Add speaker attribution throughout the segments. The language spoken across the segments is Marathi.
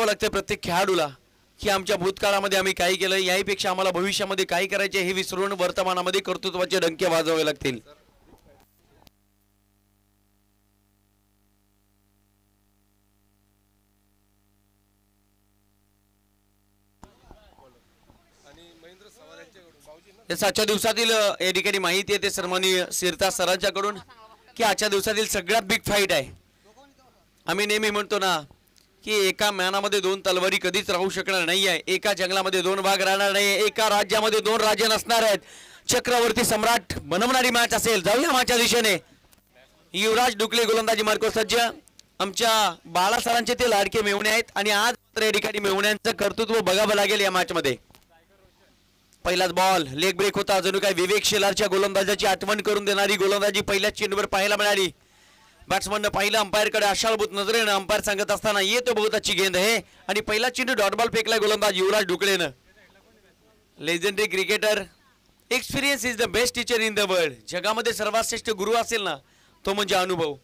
Speaker 1: लागतं प्रत्येक खेळाडूला की आमच्या भूतकाळामध्ये आम्ही काही केलं, याहीपेक्षा आम्हाला भविष्यामध्ये काय करायचे हे विसरून वर्तमानामध्ये कर्तृत्वाचे डंके वाजवावे लागतील. आजच्या दिवसातील या ठिकाणी माहिती आहे ते सन्माननीय सिरता सरांच्याकडून की आजच्या दिवसातील सगळ्यात बिग फाईट आहे. आम्ही नेहमी म्हणतो ना की एका म्यानामध्ये दोन तलवारी कधीच राहू शकणार नाही आहे, एका जंगलामध्ये दोन वाघ राहणार नाही, एका राज्यामध्ये दोन राज्य नसणार आहेत. चक्रवर्ती सम्राट बनवणारी मॅच असेल. जाऊया मॅचच्या दिशेने. युवराज डुकले गोलंदाजी मार्को सज्ज. आमच्या बाळा सरांचे ते लाडके मेहुणे आहेत आणि आज मात्र या ठिकाणी मेहुण्यांचं कर्तृत्व बघावं लागेल या मॅच मध्ये. पहिलाच बॉल लेग ब्रेक होता. जणू काय विवेक शेलारच्या गोलंदाजाची आठवण करून देणारी गोलंदाजी पहिल्याच चेंडूवर पाहायला मिळाली. बॅट्समननं पाहिलं अंपायरकडे आशाळभूत नजरेनं. अंपायर सांगत असताना ये तो बहुत अच्छी गेंद आहे आणि पहिला चेंडू डॉट बॉल फेकलाय गोलंदाज युवराज डुकलेनं. Legendary cricketer. Experience is the best teacher in the world. जगामध्ये सर्वात श्रेष्ठ गुरु असेल ना तो म्हणजे अनुभव.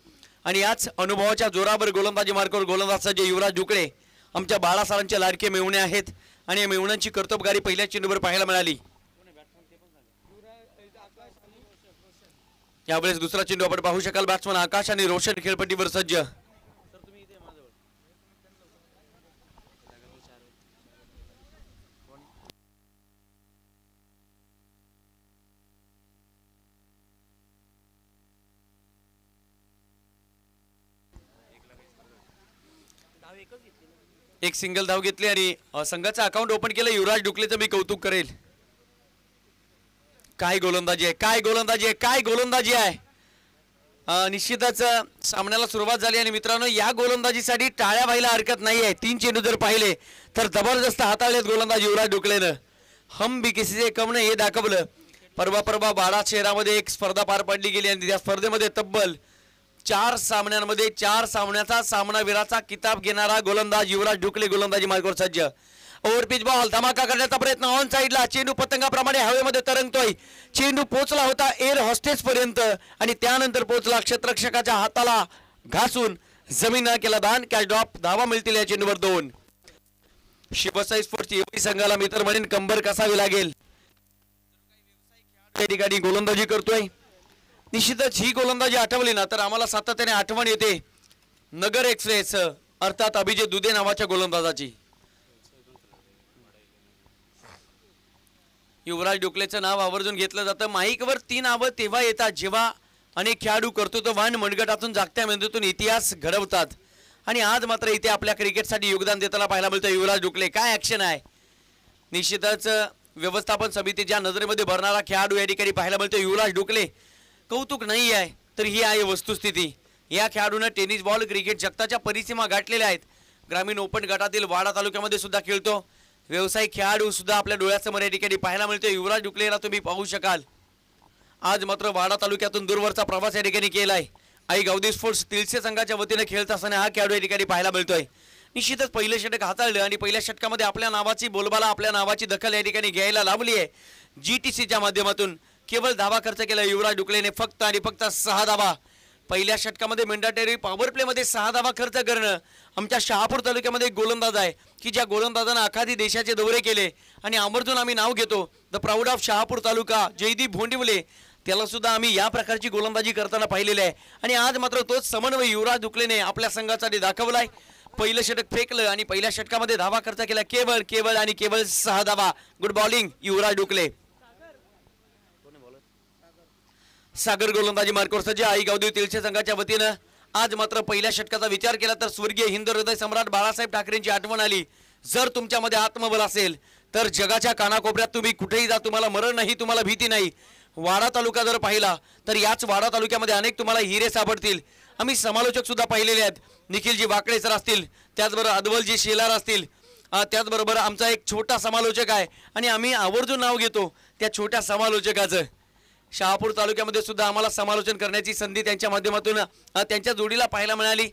Speaker 1: आणि याच अनुभवाच्या जोरावर गोलंदाजी मार्गावर गोलंदाज सज्ज युवराज डुकळे आमच्या बाळा सरांचे लाडके मेहुणे आहेत आणि या मेहुण्यांची कर्तबगारी पहिल्या चेंडूवर पाहायला मिळाली. यावेळेस दुसरा चेंडू आपण पाहू शकाल. बॅट्समन आकाश आणि रोशन खेळपट्टीवर सज्ज. एक सिंगल धाव घेतली आणि संघाचं अकाउंट ओपन केलं. युवराज डुकलेचं मी कौतुक करेल. काय गोलंदाजी आहे, काय गोलंदाजी आहे, काय गोलंदाजी आहे. निश्चितच सामन्याला सुरुवात झाली आणि मित्रांनो या गोलंदाजीसाठी टाळ्या व्हायला हरकत नाही आहे. 3 चेंडू जर पाहिले तर जबरदस्त हाताळलेत गोलंदाज युवराज डुकलेनं. हम भी किसी से कम नाही हे दाखवलं. परवा बाळा शहरामध्ये एक स्पर्धा पार पडली गेली आणि त्या स्पर्धेमध्ये तब्बल 4 सामन्यांमध्ये 4 सामन्याचा सामनावीराचा किताब घेणारा गोलंदाज युवराज डुकले गोलंदाजी मार्गावर सज्ज. ओव्हर पिच बॉल धमाका करण्याचा प्रयत्न ऑन साइडला. चेंडू पतंगाप्रमाणे हवेमध्ये तरंगतोय. चेंडू पोहोचला होता एअर हॉस्टेस पर्यंत आणि त्यानंतर पोहोचला क्षेत्ररक्षकाच्या हाताला घासून जमीन केला दान. Catch drop. धावा मिळतील या चेंडूवर 2. शिवसाई स्पोर्ट्स संघाला मित्र म्हणून कंबर कसावी लागेल. त्या ठिकाणी गोलंदाजी करतोय. निश्चितच ही गोलंदाजी आठवली ना तर आम्हाला सातत्याने आठवण येते नगर एक्सप्रेस अर्थात अभिजित दुधे नावाच्या गोलंदाजाची. युवराज डुकलेचं नाव आवर्जून घेतलं जातं. माईकवर 3 नावं तेव्हा येतात जेव्हा अनेक खेळाडू कर्तृत्ववान मनगटातून जागत्या मेंदूतून इतिहास घडवतात आणि आज मात्र इथे आपल्या क्रिकेटसाठी योगदान देताना पाहायला मिळतं युवराज डुकले. काय ॲक्शन आहे. निश्चितच व्यवस्थापन समितीच्या नजरेमध्ये भरणारा खेळाडू या ठिकाणी पाहायला मिळतो युवराज डुकले. कौतुक नाही आहे तर ही आहे वस्तुस्थिती. या खेळाडूनं टेनिस बॉल क्रिकेट जगताच्या परिसीमा गाठलेल्या आहेत. ग्रामीण ओपन गटातील वाडा तालुक्यामध्ये सुद्धा खेळतो. व्यावसायिक खेळाडू सुद्धा आपल्या डोळ्यासमोर या ठिकाणी पाहायला मिळतो. युवराज डुकलेला तुम्ही पाहू शकाल. आज मात्र वाडा तालुक्यातून दूरवरचा प्रवास या ठिकाणी केलाय. आई गावदी स्पोर्ट्स तिळसे संघाच्या वतीने खेळत असताना हा खेळाडू या ठिकाणी पाहायला मिळतोय. निश्चितच पहिलं षटक हाताळलं आणि पहिल्या षटकामध्ये आपल्या नावाची बोलबाला आपल्या नावाची दखल या ठिकाणी घ्यायला लावली आहे. GTCच्या माध्यमातून केवळ धावा खर्च केला युवराज डुकलेने फक्त आणि फक्त 6 धावा. पहिल्या षटकामध्ये मेंढाटेरी पॉवर प्लेमध्ये 6 धावा खर्च करणं. आमच्या शहापूर तालुक्यामध्ये एक गोलंदाज आहे की ज्या गोलंदाजानं आखादी देशाचे दौरे केले आणि आवर्जून आम्ही नाव घेतो द प्राऊड ऑफ शहापूर तालुका जयदीप भोंडिवले. त्याला सुद्धा आम्ही या प्रकारची गोलंदाजी करताना पाहिलेले आहे आणि आज मात्र तोच समन्वय युवराज डुकलेने आपल्या संघासाठी दाखवलाय. पहिलं षटक फेकलं आणि पहिल्या षटकामध्ये धावा खर्च केला केवळ आणि केवळ 6 धावा. गुड बॉलिंग युवराज डुकले. सागर गोलंदाजी मार्गावर सज्ज. आई गावदेव तिळसे संघाच्या वतीनं आज मात्र पहिल्या षटकाचा विचार केला तर स्वर्गीय हिंद हृदय सम्राट बाळासाहेब ठाकरेंची आठवण आली. जर तुमच्यामध्ये आत्मबल असेल तर जगाच्या कानाकोपऱ्यात तुम्ही कुठेही जा, तुम्हाला मरण नाही, तुम्हाला भीती नाही. वाडा तालुका जर पाहिला तर याच वाडा तालुक्यामध्ये अनेक तुम्हाला हिरे सापडतील. आम्ही समालोचक सुद्धा पाहिलेले आहेत. निखिलजी वाकळे सर असतील, त्याचबरोबर अद्वलजी शेलार असतील, त्याचबरोबर आमचा एक छोटा समालोचक आहे आणि आम्ही आवर्जून नाव घेतो त्या छोट्या समालोचकाचं. शहापूर तालुक्यामध्ये सुद्धा आम्हाला समालोचन करण्याची संधी त्यांच्या माध्यमातून त्यांच्या जोडीला पाहायला मिळाली.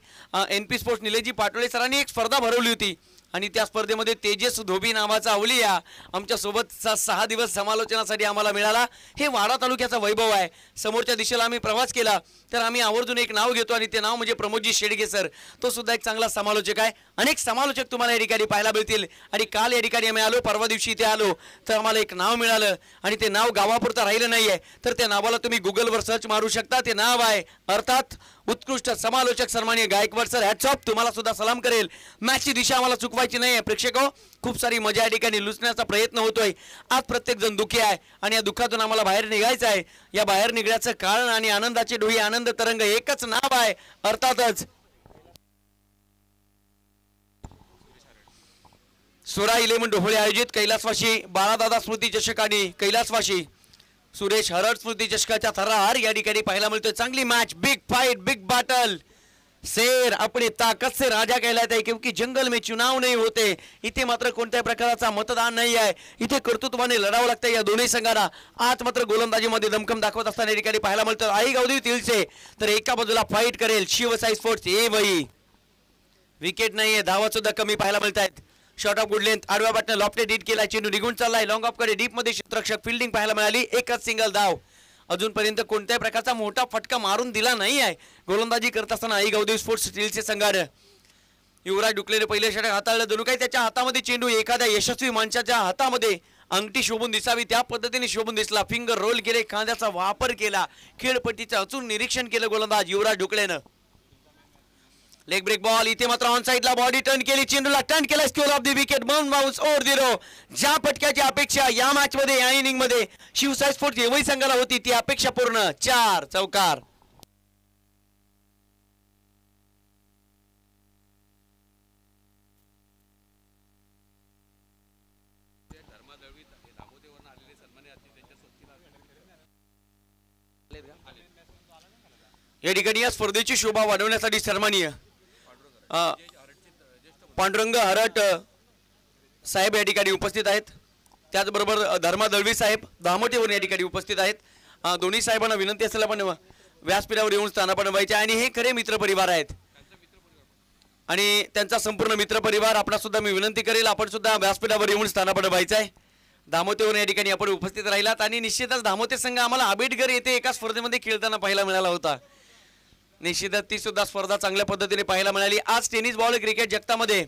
Speaker 1: NP स्पोर्ट्स निलेशजी पाटोळे सरांनी एक स्पर्धा भरवली होती आणि त्या स्पर्धेमध्ये तेजस धोबी नावाचा अवलिया आमच्या सोबतचा 6 दिवस समालोचनासाठी आम्हाला मिळाला। हे वाडा तालुक्याचा वैभव आहे। समोरच्या दिशेला आम्ही प्रवास केला तर आम्ही आवर्जून एक नाव घेतो आणि ते नाव म्हणजे प्रमोदजी शेडगे सर। तो सुद्धा एक चांगला समालोचक आहे। अनेक समालोचक तुम्हाला या ठिकाणी पाहायला मिळतील आणि काल या ठिकाणी आम्ही आलो, परवा दिवशी इथे आलो तर आम्हाला एक नाव मिळालं आणि ते नाव गावापुरतं राहिलं नाहीये तर त्या नावाला तुम्ही गुगलवर सर्च मारू शकता। ते नाव आहे अर्थात उत्कृष्ट समालोचक सन्माननीय गायकवाड सर। हॅट्स ऑफ, तुम्हाला सुद्धा सलाम करेल। मॅचची दिशा आम्हाला चुकवायची नाही आहे। प्रेक्षको, खूप सारी मजा या ठिकाणी लुचण्याचा प्रयत्न होतोय। आज प्रत्येक जण दुःखी आहे आणि या दुःखातून आम्हाला बाहेर निघायचं आहे। या बाहेर निघण्याचं कारण आणि आनंदाचे डोही आनंद तरंग एकच नाव आहे अर्थातच सुरा 11 ढोळे आयोजित कैलासवासी बाळादादा स्मृती चषक आणि कैलासवासी सुरेश हरड स्मृती चषकाच्या थरार या ठिकाणी पाहायला मिळतोय। चांगली match, big fight, big battle. शेर अपनी ताकत से राजा कहलाता है क्योंकि जंगल में चुनाव नहीं होते। इथे मात्र कोणत्याही प्रकारचा मतदान नाही आहे। इथे कर्तृत्वाने लढावं लागतं या दोन्ही संघांना। आज मात्र गोलंदाजीमध्ये दमखम दाखवत असताना या ठिकाणी पाहायला मिळतं आई गावदेवी तिळसे तर एका बाजूला फाईट करेल शिवसाई स्पोर्ट्स ए वही। विकेट नाहीये, धावा सुद्धा कमी पाहायला मिळत आहेत। शॉट ऑफ गुड लेंथ, आडव्या बॅटने लॉफ्टेड हिट केला, चेंडू निघून चाललाय लॉंग ऑफ कडे, डीप मध्ये क्षेत्ररक्षक फिल्डिंग पाहायला मिळाली, एकच सिंगल धाव। अजूनपर्यंत कोणत्याही प्रकारचा मोठा फटका मारून दिला नाही आहे गोलंदाजी करत असताना आई गावदेवी स्पोर्ट्स स्टीलचे संघाने। युवराज डुकलेने पहिले षटक हाताळलं, जणू काही त्याच्या हातामध्ये चेंडू एखाद्या यशस्वी माणसाच्या हातामध्ये अंगठी शोभून दिसावी त्या पद्धतीने शोभून दिसला। फिंगर रोल केले, खांद्याचा वापर केला, खेळपट्टीचं अचूक निरीक्षण केलं गोलंदाज युवराज डुकलेनं। लेग ब्रेक बॉल, इथे मात्र ऑन साइडला बॉडी टर्न केली, चेंडूला टर्न केला, skew off the wicket, bounce over the row. ज्या फटक्याची अपेक्षा या मॅच मध्ये या इनिंग मध्ये शिवसाई स्पोर्ट्स येवई संघाला होती ती अपेक्षा पूर्ण, 4 चौकार। या ठिकाणी या स्पर्धेची शोभा वाढवण्यासाठी सन्माननीय पांडुरंग हरट साहेब या ठिकाणी उपस्थित आहेत। त्याचबरोबर धर्मा दळवी साहेब दामोटेवरून या ठिकाणी उपस्थित आहेत। दोन्ही साहेबांना विनंती असेल आपण व्यासपीठावर येऊन स्थानापन्न व्हायचे आणि हे खरे मित्र परिवार आहेत आणि त्यांचा संपूर्ण मित्र परिवार आपला सुद्धा मी विनंती करेल आपण सुद्धा व्यासपीठावर येऊन स्थानापन्न व्हायचं आहे। दामोतेवरून या ठिकाणी आपण उपस्थित राहिलात आणि निश्चितच दामोते संघ आम्हाला आंबेडकर येथे एका स्पर्धेमध्ये खेळताना पाहायला मिळाला होता। निश्चितच ती सुद्धा स्पर्धा चांगल्या पद्धतीने पाहायला मिळाली। आज टेनिस बॉल क्रिकेट जगतामध्ये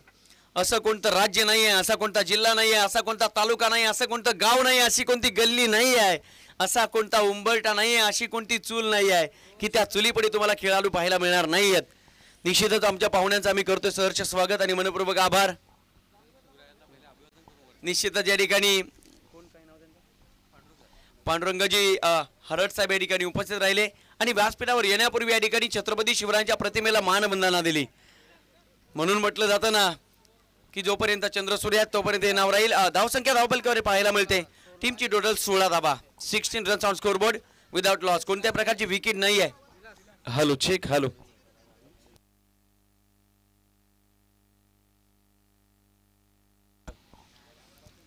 Speaker 1: असं कोणतं राज्य नाही आहे, असा कोणता जिल्हा नाही आहे, असा कोणता तालुका नाही, असं कोणतं गाव नाही, अशी कोणती गल्ली नाही आहे, असा कोणता उंबरठा नाही आहे, अशी कोणती चूल नाही आहे की त्या चुलीपडी तुम्हाला खेळाडू पाहायला मिळणार नाहीयेत। निश्चितच आमच्या पाहुण्यांचं आम्ही करतोय सहर्ष स्वागत आणि मनपूर्वक आभार। निश्चितच या ठिकाणी पांडुरंगजी हरट साहेब या ठिकाणी उपस्थित राहिले आणि व्यासपीठावर येण्यापूर्वी या ठिकाणी छत्रपती शिवरायांच्या प्रतिमेला मानवंदना दिली। म्हणून म्हटलं जातं ना की जोपर्यंत चंद्र सूर्य तोपर्यंत हे नाव राहील। धावसंख्या धावपलकावर पाहायला मिळते। टीमची टोटल 16 धावा, 16 runs on scoreboard without loss, कोणत्या प्रकारची विकेट नाही आहे। हॅलो चेक, हॅलो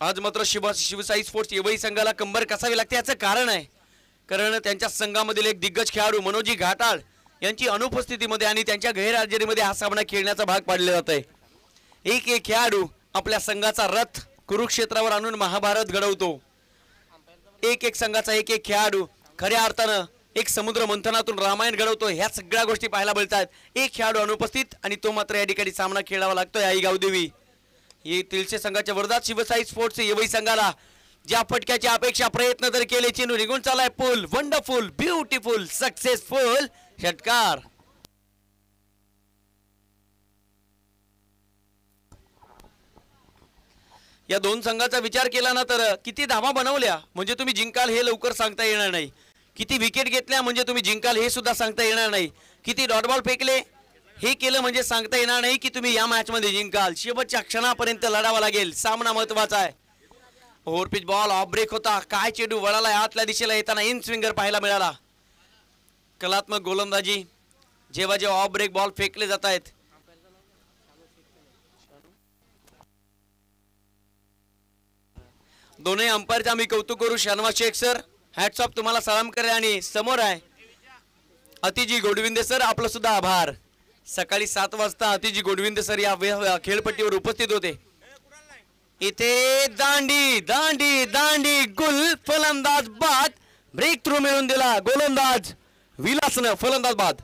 Speaker 1: आज मात्र शिवसाई स्पोर्ट्स येवई संघाला कंबर कसावी लागते याचं कारण आहे कारण त्यांच्या संघामधील एक दिग्गज खेळाडू मनोजी घाटाळ यांची अनुपस्थितीमध्ये आणि त्यांच्या गैरहजेरीमध्ये हा सामना खेळण्याचा भाग पाडला जात आहे। एक एक खेळाडू आपल्या संघाचा रथ कुरुक्षेत्रावर आणून महाभारत घडवतो। एक एक संघाचा एक एक खेळाडू खऱ्या अर्थानं एक समुद्र मंथनातून रामायण घडवतो। ह्या सगळ्या गोष्टी पाहायला मिळतात। एक खेळाडू अनुपस्थित आणि तो मात्र या ठिकाणी सामना खेळावा लागतोय आई गावदेवी। हे तिळसे संघाच्या विरोधात शिवसाई स्पोर्ट्स येवई संघाला ज्या फटक्याची अपेक्षा प्रयत्न तर केले, चेंडू निघून चालाय, पुल वंडरफुल ब्युटिफुल सक्सेसफुल षटकार। या दोन संघाचा विचार केला ना तर किती धावा बनवल्या म्हणजे तुम्ही जिंकाल हे लवकर सांगता येणार नाही, किती विकेट घेतल्या म्हणजे तुम्ही जिंकाल हे सुद्धा सांगता येणार नाही, किती डॉट बॉल फेकले हे केलं म्हणजे सांगता येणार नाही की तुम्ही या मॅच मध्ये जिंकाल। शेवटच्या क्षणापर्यंत लढावा लागेल, सामना महत्वाचा आहे। Over pitch ball off break होता, काय चेंडू वळाला आतल्या दिशेला येताना इन स्विंगर पाहायला मिळाला। कलात्मक गोलंदाजी जेव्हा जेव्हा ऑफ ब्रेक बॉल फेकले जात आहेत दोन्ही अंपायरचा मी कौतुक करू Sharma Shaikh sir, hats off, तुम्हाला सलाम करे आणि समोर आहे अतिजी गोडविंदे सर, आपलं सुद्धा आभार। सकाळी 7 वाजता अतिजी गोडविंद सर या खेळपट्टीवर उपस्थित होते. इथे दांडी दांडी दांडी गुल फलंदाज बाद ब्रेक थ्रू मिळून दिला गोलंदाज विलासनं फलंदाज बाद.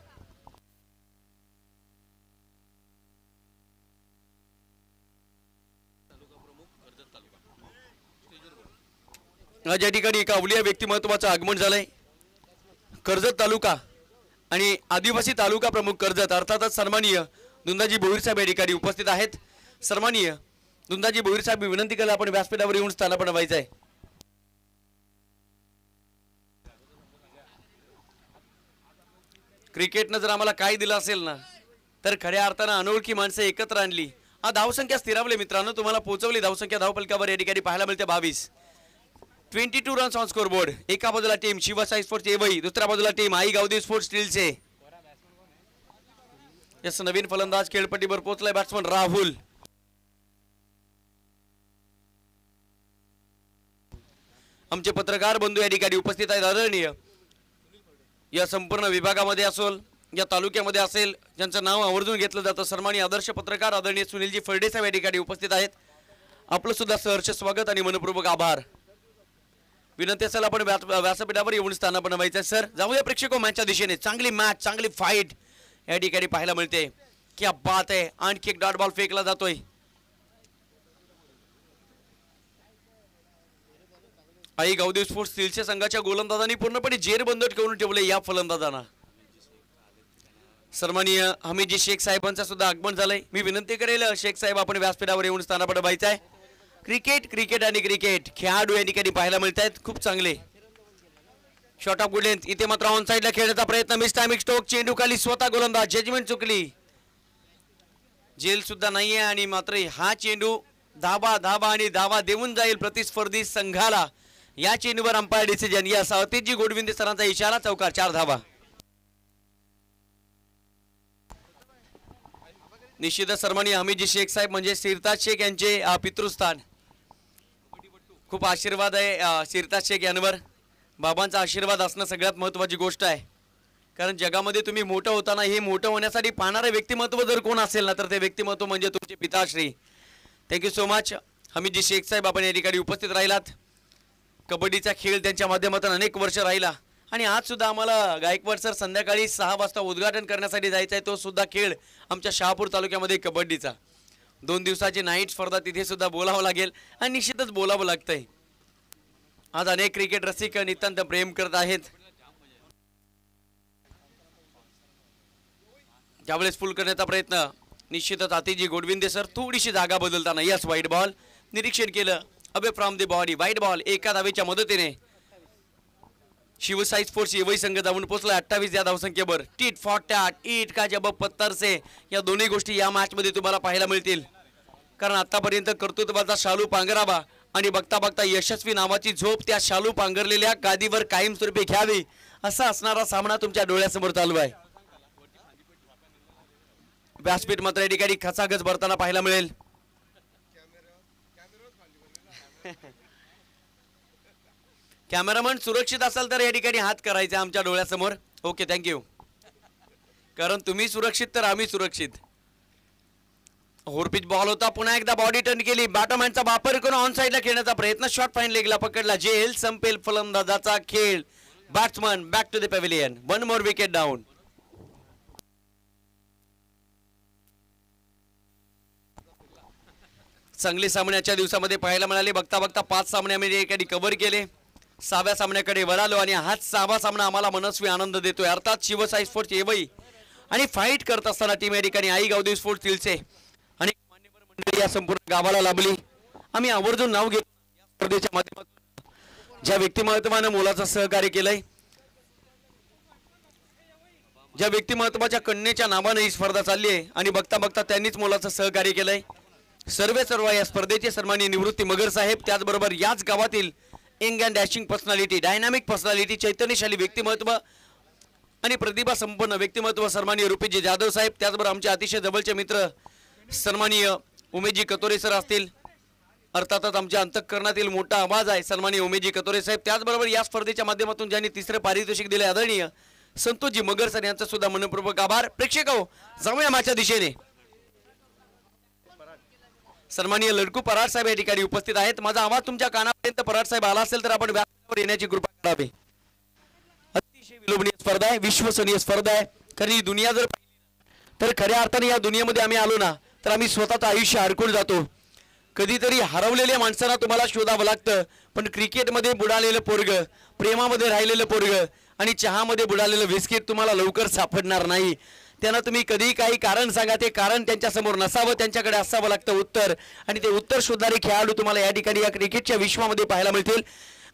Speaker 1: आज या ठिकाणी एका अवलिया व्यक्तिमत्वाचं आगमन झालंय. कर्जत तालुका आणि आदिवासी तालुका प्रमुख कर्जत अर्थातच सन्माननीय दुंदाजी भोईर साहेब या ठिकाणी उपस्थित आहेत. सन्माननीय दुंदाजी भोईर साहेब विनंती केला आपण व्यासपीठावर येऊन स्थानापन्न व्हायचं आहे. क्रिकेटनं जर आम्हाला काय दिलं असेल ना तर खऱ्या अर्थानं अनोळखी माणसं एकत्र आणली. धावसंख्या स्थिरावली मित्रांनो, तुम्हाला पोहोचवली धावसंख्या धावपलकावर या ठिकाणी पाहायला मिळते 22. 22 रन्स ऑन स्कोर बोर्ड. एका बाजूला टीम शिवसाई स्पोर्ट्स एवई, दुसऱ्या बाजूला टीम आई गावदेवी स्पोर्ट्स स्टीलचे. यस नवीन फलंदाज खेळपट्टीवर पोहोचलाय बॅट्समन राहुल. आमचे पत्रकार बंधू या ठिकाणी उपस्थित आहेत. आदरणीय या संपूर्ण विभागामध्ये असेल या तालुक्यामध्ये असेल ज्यांचं नाव आवर्जून घेतलं जातं सन्माननीय आदर्श पत्रकार आदरणीय सुनीलजी फर्डे साहेब या ठिकाणी उपस्थित आहेत. आपलं सुद्धा सहर्ष स्वागत आणि मनपूर्वक आभार. विनंती असेल आपण व्यासपीठावर येऊन स्थानापन्न व्हायचं. सर जाऊया प्रेक्षको मॅचच्या दिशेने. चांगली मॅच चांगली फाईट या ठिकाणी पाहायला मिळते. क्या बात आहे. आणखी एक डॉट बॉल फेकला जातोय. आई गावदेवी स्पोर्ट्स स्टीलच्या संघाच्या गोलंदाजांनी पूर्णपणे जेरबंद करून ठेवले या फलंदाजांना. सन्माननीय हमीदजी शेख साहेबांचं सुद्धा आगमन झालंय. मी विनंती करेल शेख साहेब आपण व्यासपीठावर येऊन स्थानापन्न व्हायचं आहे. क्रिकेट क्रिकेट आणि क्रिकेट खेळाडू या ठिकाणी पाहायला मिळत आहेत खूप चांगले. Shot of good length. इथे मात्र ऑन साइडला खेळण्याचा प्रयत्न मिस टायमिंग स्ट्रोक. चेंडू खाली स्वतः गोलंदाज जजमेंट चुकली. जेल सुद्धा नाहीये आणि मात्र हा चेंडू धाबा धाबा आणि धावा देऊन जाईल प्रतिस्पर्धी संघाला. या चेंडूवर अंपायर डिसिजन. या अतिजी गोडविंदे सरांचा इशारा. चौकार 4 धावा. निश्चितच सन्माननीय हमीदजी शेख साहेब म्हणजे सिरताज शेख यांचे पितृस्थान. खूप आशीर्वाद आहे सिरताज शेख यांवर. बाबांचा आशीर्वाद असणं सगळ्यात महत्त्वाची गोष्ट आहे. कारण जगामध्ये तुम्ही मोठं होताना हे मोठं होण्यासाठी पाहणारे व्यक्तिमत्व जर कोण असेल ना तर ते व्यक्तिमत्व म्हणजे तुमचे पिताश्री. थँक्यू सो मच हमीदजी शेख साहेब आपण या ठिकाणी उपस्थित राहिलात. कबड्डीचा खेळ त्यांच्या माध्यमातून अनेक वर्ष राहिला आणि आज सुद्धा आम्हाला गायकवाड सर संध्याकाळी 6 वाजता उद्घाटन करण्यासाठी जायचं आहे. तो सुद्धा खेळ आमच्या शहापूर तालुक्यामध्ये कबड्डीचा 2 दिवसाची नाईट स्पर्धा तिथे सुद्धा बोलावं लागेल आणि निश्चितच बोलावं लागतंय. आज अनेक क्रिकेट रसिक नितांत प्रेम करत आहेत. ज्यावेळेस फुल करण्याचा प्रयत्न निश्चितच अतिजी गोडविंदे सर थोडीशी जागा बदलताना यस वाईट बॉल निरीक्षण केलं. अबे फ्रॉम द बॉडी वाईट बॉल. एका धावेच्या मदतीने शिवसाई स्पोर्ट्स एवई संघ जाऊन पोहोचला 28 या धावसंख्येवर. टीट फॉर टॅट ईट का जब पत्थर से या दोन्ही गोष्टी या मॅच मध्ये तुम्हाला पाहायला मिळतील. कारण आतापर्यंत कर्तृत्वाचा शालू पांघरावा आणि बघता बघता यशस्वी नावाची झोप त्या शालू पांघरलेल्या गादीवर कायमस्वरूपी घ्यावी असा असणारा सामना तुमच्या डोळ्यासमोर चालू आहे. व्यासपीठ मात्र या ठिकाणी खचाखच भरताना पाहायला मिळेल. कॅमेरामन सुरक्षित असाल तर या ठिकाणी हात करायचा आमच्या डोळ्यासमोर. Okay thank you. कारण तुम्ही सुरक्षित तर आम्ही सुरक्षित. होरपिच बॉल होता. पुन्हा एकदा बॉडी टर्न केली. बॅटमॅनचा वापर करून ऑन साइडला खेळण्याचा प्रयत्न. शॉट फाईन लेगला पकडला. जेल संपेल फलंदाजाचा खेळ. Batsman back to the pavilion. 1 more wicket down. चांगले सामन्याच्या दिवसामध्ये पाहायला मिळाले. बघता बघता 5 सामने आम्ही एकाडी कव्हर केले. 6व्या सामन्याकडे वळालो आणि हाच 6वा सामना आम्हाला मनस्वी आनंद देतोय. अर्थात शिवसाई स्पोर्ट्स एवई आणि फाईट करत असताना टीम या ठिकाणी आई गावदेवी स्पोर्ट्स स्टीलचे आणि मान्यवर मंडळी या संपूर्ण गावाला लाभली. आम्ही आवर्जून नाव घेतो या स्पर्धेच्या माध्यमातून ज्या व्यक्तिमत्वाने मोलाचं सहकार्य केलंय, ज्या व्यक्तिमत्वाच्या कन्येच्या नावाने ही स्पर्धा चालली आहे आणि बघता बघता त्यांनीच मोलाचं सहकार्य केलंय. सर्व या स्पर्धेचे सन्माननीय निवृत्ती मगर साहेब, त्याचबरोबर याच गावातील young and dashing personality, dynamic personality, चैतन्यशाली व्यक्तिमत्व आणि प्रतिभा संपन्न व्यक्तिमत्व सन्माननीय रुपेशजी जाधव साहेब, त्याचबरोबर आमचे अतिशय जवळचे मित्र सन्माननीय उमेशजी कतोरे सर असतील. अर्थातच आमच्या अंतःकरणातील मोठा आवाज आहे सन्माननीय उमेशजी कतोरे साहेब. त्याचबरोबर या स्पर्धेच्या माध्यमातून ज्यांनी 3रं पारितोषिक दिले आदरणीय संतोषजी मगर सर यांचा सुद्धा मनपूर्वक आभार. प्रेक्षक हो, जाऊया माझ्या दिशेने. सन्माननीय लडकू पराड साहेब या ठिकाणी उपस्थित आहेत. माझा आवाज तुमच्या कानापर्यंत पराड साहेब आला असेल तर आपण व्यासपीठावर येण्याची कृपा करावी. अतिशय विलोभनीय स्पर्धा आहे, विश्वसनीय स्पर्धा आहे. कारण ही दुनिया जर तर खऱ्या अर्थाने या दुनियेमध्ये आम्ही आलो ना तर आम्ही स्वतःचं आयुष्य हरकून जातो. कधीतरी हरवलेल्या माणसांना तुम्हाला शोधावं लागतं. पण क्रिकेटमध्ये बुडालेलं पोरगं, प्रेमामध्ये राहिलेलं पोरगं आणि चहामध्ये बुडालेलं बिस्किट तुम्हाला लवकर सापडणार नाही. त्यांना तुम्ही कधी काही कारण सांगा, ते कारण त्यांच्यासमोर नसावं, त्यांच्याकडे असावं लागतं उत्तर. आणि ते उत्तर शोधणारे खेळाडू तुम्हाला या ठिकाणी या क्रिकेटच्या विश्वामध्ये पाहायला मिळतील.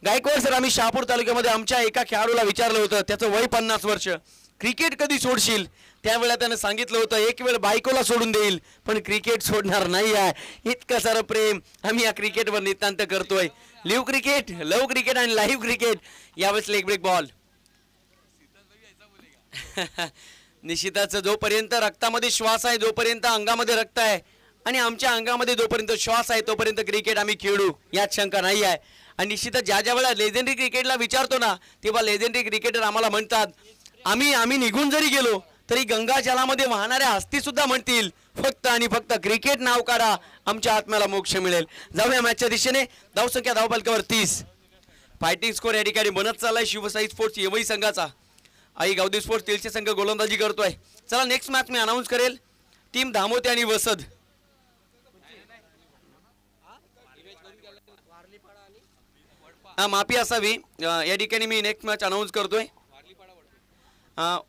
Speaker 1: गायकवाड सर, आम्ही शहापूर तालुक्यामध्ये आमच्या एका खेळाडूला विचारलं होतं, त्याचं वय 50 वर्ष, क्रिकेट कधी सोडशील? त्यावेळेला त्यानं सांगितलं होतं एक वेळ बायकोला सोडून देईल पण क्रिकेट सोडणार नाही आहे. इतकं सारं प्रेम आम्ही या क्रिकेटवर नितांत करतोय. लिव्ह क्रिकेट, लव क्रिकेट आणि लाईव्ह क्रिकेट. यावेळेस लेग ब्रेक बॉल. निश्चितच जोपर्यंत रक्तामध्ये श्वास आहे, जोपर्यंत अंगामध्ये रक्त आहे आणि आमच्या अंगामध्ये जोपर्यंत श्वास आहे तोपर्यंत क्रिकेट आम्ही खेळू, यात शंका नाही आहे. आणि निश्चितच ज्या वेळेला लेजेंडरी क्रिकेटला विचारतो ना तेव्हा लेजेंडरी क्रिकेटर आम्हाला म्हणतात आम्ही निघून जरी गेलो तरी गंगा जलामध्ये वाहणाऱ्या हस्ती सुद्धा म्हणतील फक्त आणि फक्त क्रिकेट नाव काढा, आमच्या आत्म्याला मोक्ष मिळेल. जाऊया मॅचच्या दिशेने. धावसंख्या धावफलकावर 30. फायटिंग स्कोर या ठिकाणी बनत चाललाय शिवसाई स्पोर्ट्स येवई संघाचा. आई गावदी स्पोर्ट्स तिळचे संघ गोलंदाजी करतोय. चला नेक्स्ट मॅच मी अनाऊन्स करेल. टीम धामोते आणि वसद. माफी असावी, या ठिकाणी मी नेक्स्ट मॅच अनाऊन्स करतोय.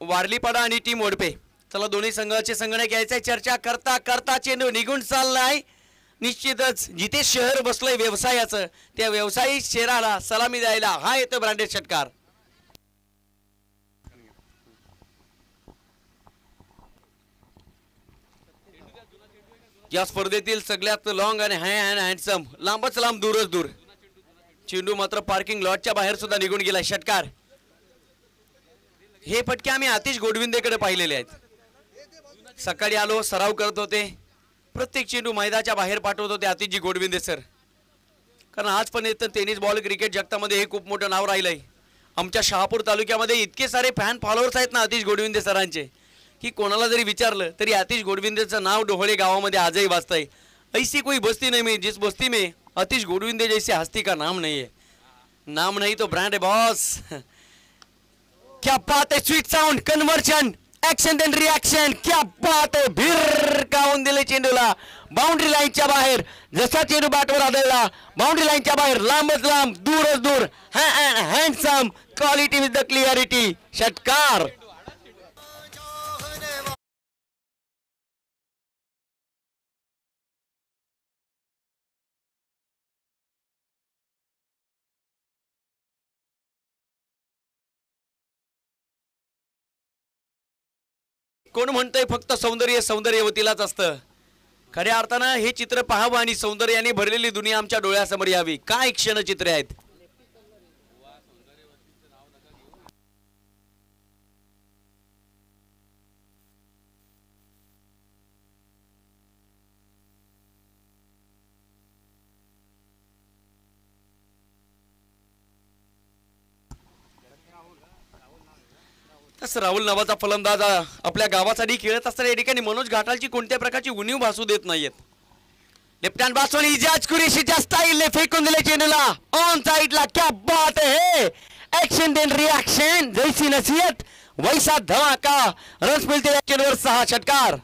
Speaker 1: वारलीपाडा आणि टीम वडपे. चला दोन्ही संघाचे संगणक यायचे. चर्चा करता करता चेंडू निघून चाललाय. निश्चितच जिथे शहर बसलंय व्यवसायाचं त्या व्यवसायिक शहराला सलामी द्यायला हा येतो ब्रँडेड षटकार. या स्पर्धेतील सगळ्यात लॉंग आणि हँडसम, लांबच लांब दूरच दूर. चेंडू मात्र पार्किंग लॉटच्या बाहेर सुद्धा निघून गेला. षटकार. हे फटके आम्ही आतिश गोडविंदेकडे पाहिलेले आहेत. सकाळी आलो, सराव करत होते, प्रत्येक चेंडू मैदानाच्या बाहेर पाठवत होते आतिशजी गोडविंदे सर. कारण आज पण येतं टेनिस बॉल क्रिकेट जगतामध्ये हे खूप मोठं नाव राहिलंय. आमच्या शहापूर तालुक्यामध्ये इतके सारे फॅन फॉलोअर्स आहेत ना आतिश गोडविंदे सरांचे की कोणाला जरी विचारलं तरी आतिश गोडविंदेचं नाव डोहळे गावामध्ये आजही वाजतंय. ऐसी कोई बस्ती नहीं में जिस बस्ती में आतिश गोडविंदे जैसे हस्ती का नाम नहीं है. नाम नहीं तो ब्रांड है बॉस. क्या बात है, sweet sound, conversion, action end reaction. क्या बात है, भिरकावून दिले चेंडूला बाउंड्री लाईनच्या बाहेर. जसा चेंडू बॅटवर आदळला बाउंड्री लाईनच्या बाहेर, लांबच लांब दूरच दूर. Handsome, quality with the clarity. षटकार. कोण म्हणतंय फक्त सौंदर्य सौंदर्यवतीलाच असतं. खऱ्या अर्थानं हे चित्र पाहावं आणि सौंदर्याने भरलेली दुनिया आमच्या डोळ्यासमोर यावी. काय क्षणचित्रे आहेत. तसं राहुल नावाचा फलंदाज आपल्या गावासाठी खेळत असताना या ठिकाणी मनोज घाटालची कोणत्या प्रकारची उणीव भासू देत नाहीयेत. लेफ्ट हँड बासून इजाज कुरेशीच्या स्टाईलने फेकून दिले चेंडूला ऑन साइडला. क्या बात है, ऍक्शन देन रिॲक्शन, जैसी नसीहत वैसा धमाका. रन्स मिळते या चेंडूवर 6. षटकार.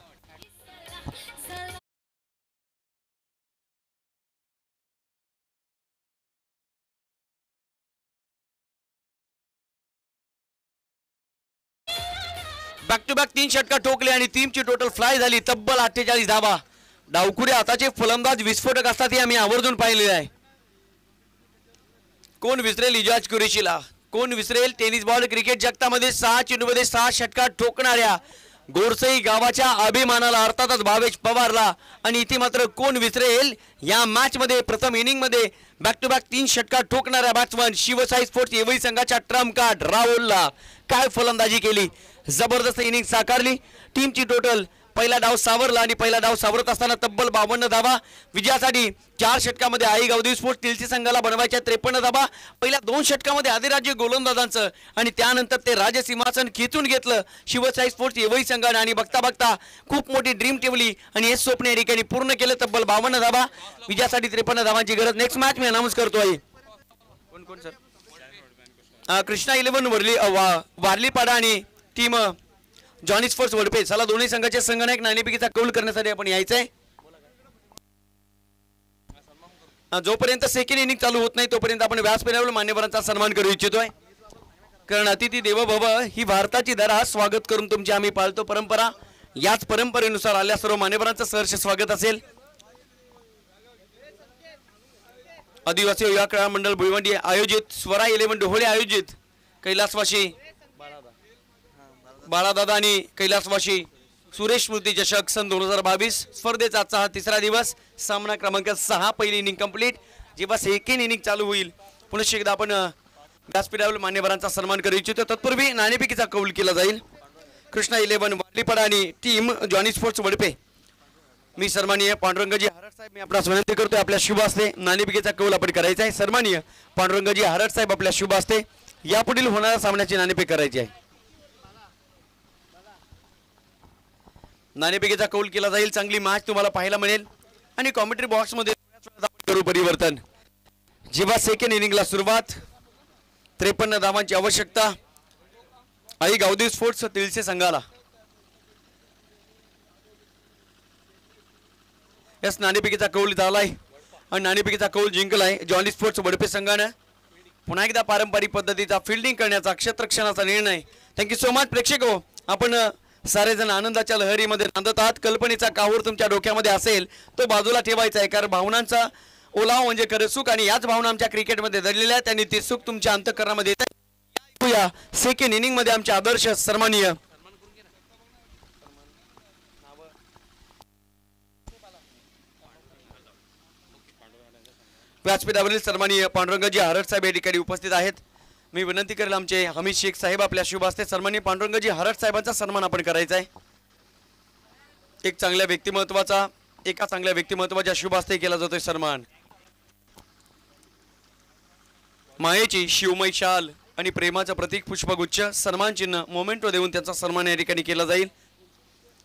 Speaker 1: बॅक टू बॅक 3 षटकार ठोकले आणि टीमची टोटल फ्लाय झाली तब्बल 48 धावा. डावखुरे हाताचे फलंदाज विस्फोटक असतात हे आम्ही आवर्जून पाहिलेले आहे. कोण विसरेल इजाज कुरेशीला, कोण विसरेल टेनिस बॉल क्रिकेट जगतामध्ये 6 चेंडूमध्ये 6 षटकार ठोकणाऱ्या गोरसई गावाच्या अभिमानाला, अर्थातच भावेश पवारला. आणि इथे मात्र कोण विसरेल या मॅच मध्ये प्रथम इनिंग मध्ये बॅक टू बॅक 3 षटकार ठोकणाऱ्या बॅट्समन शिवसाई स्पोर्ट्स येवई संघाच्या ट्रम्प कार्ड राहुलला. काय फलंदाजी केली, जबरदस्त इनिंग साकारली. टीमची टोटल पहिला डाव सावरला आणि पहिला डाव सावरत असताना तब्बल 52 धावा विजयासाठी 4 षटकामध्ये आई गावदेवी स्पोर्ट्स तिलची संघाला बनवायच्या 53 धावा पहिल्या 2 षटकामध्ये आदिराज्य गोलंदाजांचं आणि त्यानंतर ते राजसिंहासन खेचून घेतलं शिवशाही स्पोर्ट्स येवई संघाने आणि बघता बघता खूप मोठी ड्रीम ठेवली आणि हे स्वप्न या ठिकाणी पूर्ण केलं तब्बल 52 धावा विजयासाठी 53 धावांची गरज नेक्स्ट मॅच मी अनाउन्स करतोय कोण कोण सर कृष्णा 11 वारलीपाडा आणि टीम जॉनी स्पोर्ट्स वडपे चला दोन्ही संघाचे संघनायक नाणेफेकीचा कौल करण्यासाठी आपण यायचंय जोपर्यंत सेकंड इनिंग चालू होत नाही तोपर्यंत आपण व्यासपीठावर मान्यवरांचा सन्मान करू इच्छितोय कारण अतिथी देवो भव ही भारताची दरा स्वागत करून तुमची आम्ही पाळतो परंपरा याच परंपरेनुसार आल्या सर्व मान्यवरांचं सहर्ष स्वागत असेल आदिवासी युवा क्रीडा मंडळ भुईवंडी आयोजित स्वरा 11 डोहोळे आयोजित कैलासवासी बाळादादा आणि कैलासवासी सुरेश स्मृती चषक सन 2022 स्पर्धेचा आजचा हा तिसरा दिवस सामना क्रमांक 6 पहिली इनिंग कंप्लीट जेव्हा सेकंड इनिंग चालू होईल पुन्हा एकदा आपण व्यासपीठावर मान्यवरांचा सन्मान करू इच्छितो तत्पूर्वी नाणेफेकीचा कौल केला जाईल कृष्णा 11 वारलीपाडा आणि टीम जॉनी स्पोर्ट्स वडपे मी सन्माननीय पांडुरंगजी हरट साहेब मी आपल्यास विनंती करतोय आपल्या शुभ हस्ते नाणेफेकीचा कौल आपण करायचा आहे सन्माननीय पांडुरंगजी हरट साहेब आपल्या शुभ हस्ते यापुढील होणाऱ्या सामन्याची नाणेफेक करायची आहे नाणेफेकीचा कौल केला जाईल चांगली मॅच तुम्हाला पाहायला मिळेल आणि कॉमेंट्री बॉक्समध्ये करू परिवर्तन जेव्हा सेकंड इनिंगला सुरुवात 53 धावांची आवश्यकता आई गावदेवी स्पोर्ट्स तिलसे संघाला याच नाणेफेकीचा कौल झालाय आणि नाणेफेकीचा कौल जिंकलाय जॉनी स्पोर्ट्स वडपे संघानं पुन्हा एकदा पारंपरिक पद्धतीचा फिल्डिंग करण्याचा क्षेत्ररक्षणाचा निर्णय थँक्यू सो मच प्रेक्षक हो आपण सारेजण आनंदाच्या लहरीमध्ये नांदत आहात कल्पनेचा काहूर तुमच्या डोक्यामध्ये असेल तो बाजूला ठेवायचा आहे कारण भावनांचा ओलाव म्हणजे खरं सुख आणि याच भावना आमच्या क्रिकेटमध्ये दडलेल्या आहेत आणि ते सुख तुमच्या अंतःकरणामध्ये येत या सेकंड इनिंग मध्ये आमचे आदर्श सन्माननीय व्यासपीठावरील सन्माननीय पांडुरंगजी हरट साहेब या ठिकाणी उपस्थित आहेत मी विनंती करेल आमचे हमीद शेख साहेब आपल्या शुभ हस्ते सन्माननीय पांडुरंगजी हरट साहेबांचा सन्मान आपण करायचा आहे एक चांगल्या व्यक्तिमत्वाचा एका चांगल्या व्यक्तिमत्वाच्या शुभ हस्ते केला जातोय सन्मान मायेची शिवमय शाल आणि प्रेमाचं प्रतीक पुष्पगुच्छ सन्मान चिन्ह मोमेंटो देऊन त्यांचा सन्मान या ठिकाणी केला जाईल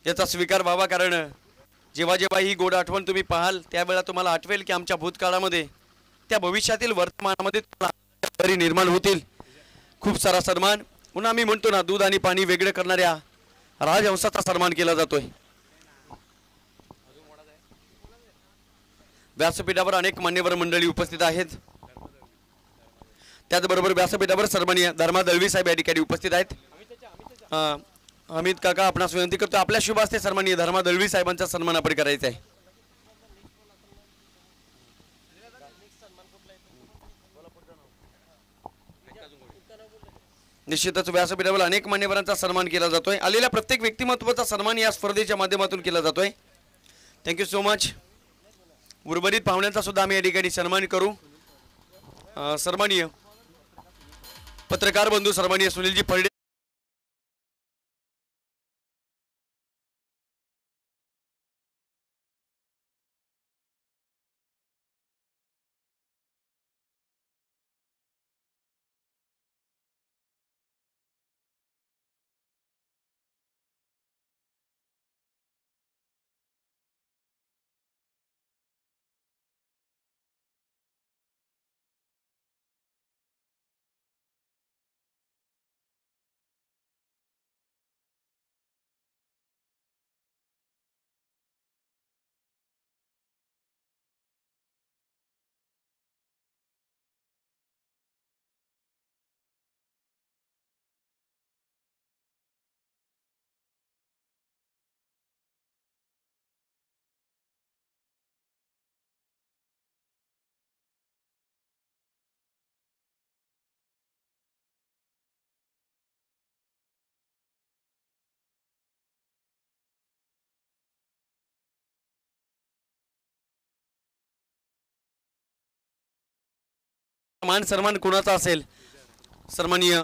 Speaker 1: याचा स्वीकार व्हावा कारण जेव्हा जेव्हा ही गोड आठवण तुम्ही पाहाल त्यावेळेला तुम्हाला आठवेल की आमच्या भूतकाळामध्ये त्या भविष्यातील वर्तमानामध्ये निर्माण होतील खूप सारा सन्मान पुन्हा आम्ही म्हणतो ना दूध आणि पाणी वेगळं करणाऱ्या राजहंसाचा सन्मान केला जातोय व्यासपीठावर अनेक मान्यवर मंडळी उपस्थित आहेत त्याचबरोबर व्यासपीठावर सन्माननीय धर्मा दळवी साहेब या ठिकाणी उपस्थित आहेत अमित काका आपणास विनंती करतो आपल्या शुभ हस्ते सन्माननीय धर्मा दळवी साहेबांचा सन्मान आपण करायचा आहे निश्चितच व्यासपीठावर अनेक मान्यवरांचा सन्मान केला जातोय आलेल्या प्रत्येक व्यक्तिमत्वाचा सन्मान या स्पर्धेच्या माध्यमातून केला जातोय थँक्यू सो मच उर्वरित पाहुण्यांचा सुद्धा आम्ही या ठिकाणी सन्मान करू सन्माननीय पत्रकार बंधू सन्माननीय सुनीलजी फळडे मान सन्मान कोणाचा असेल सन्माननीय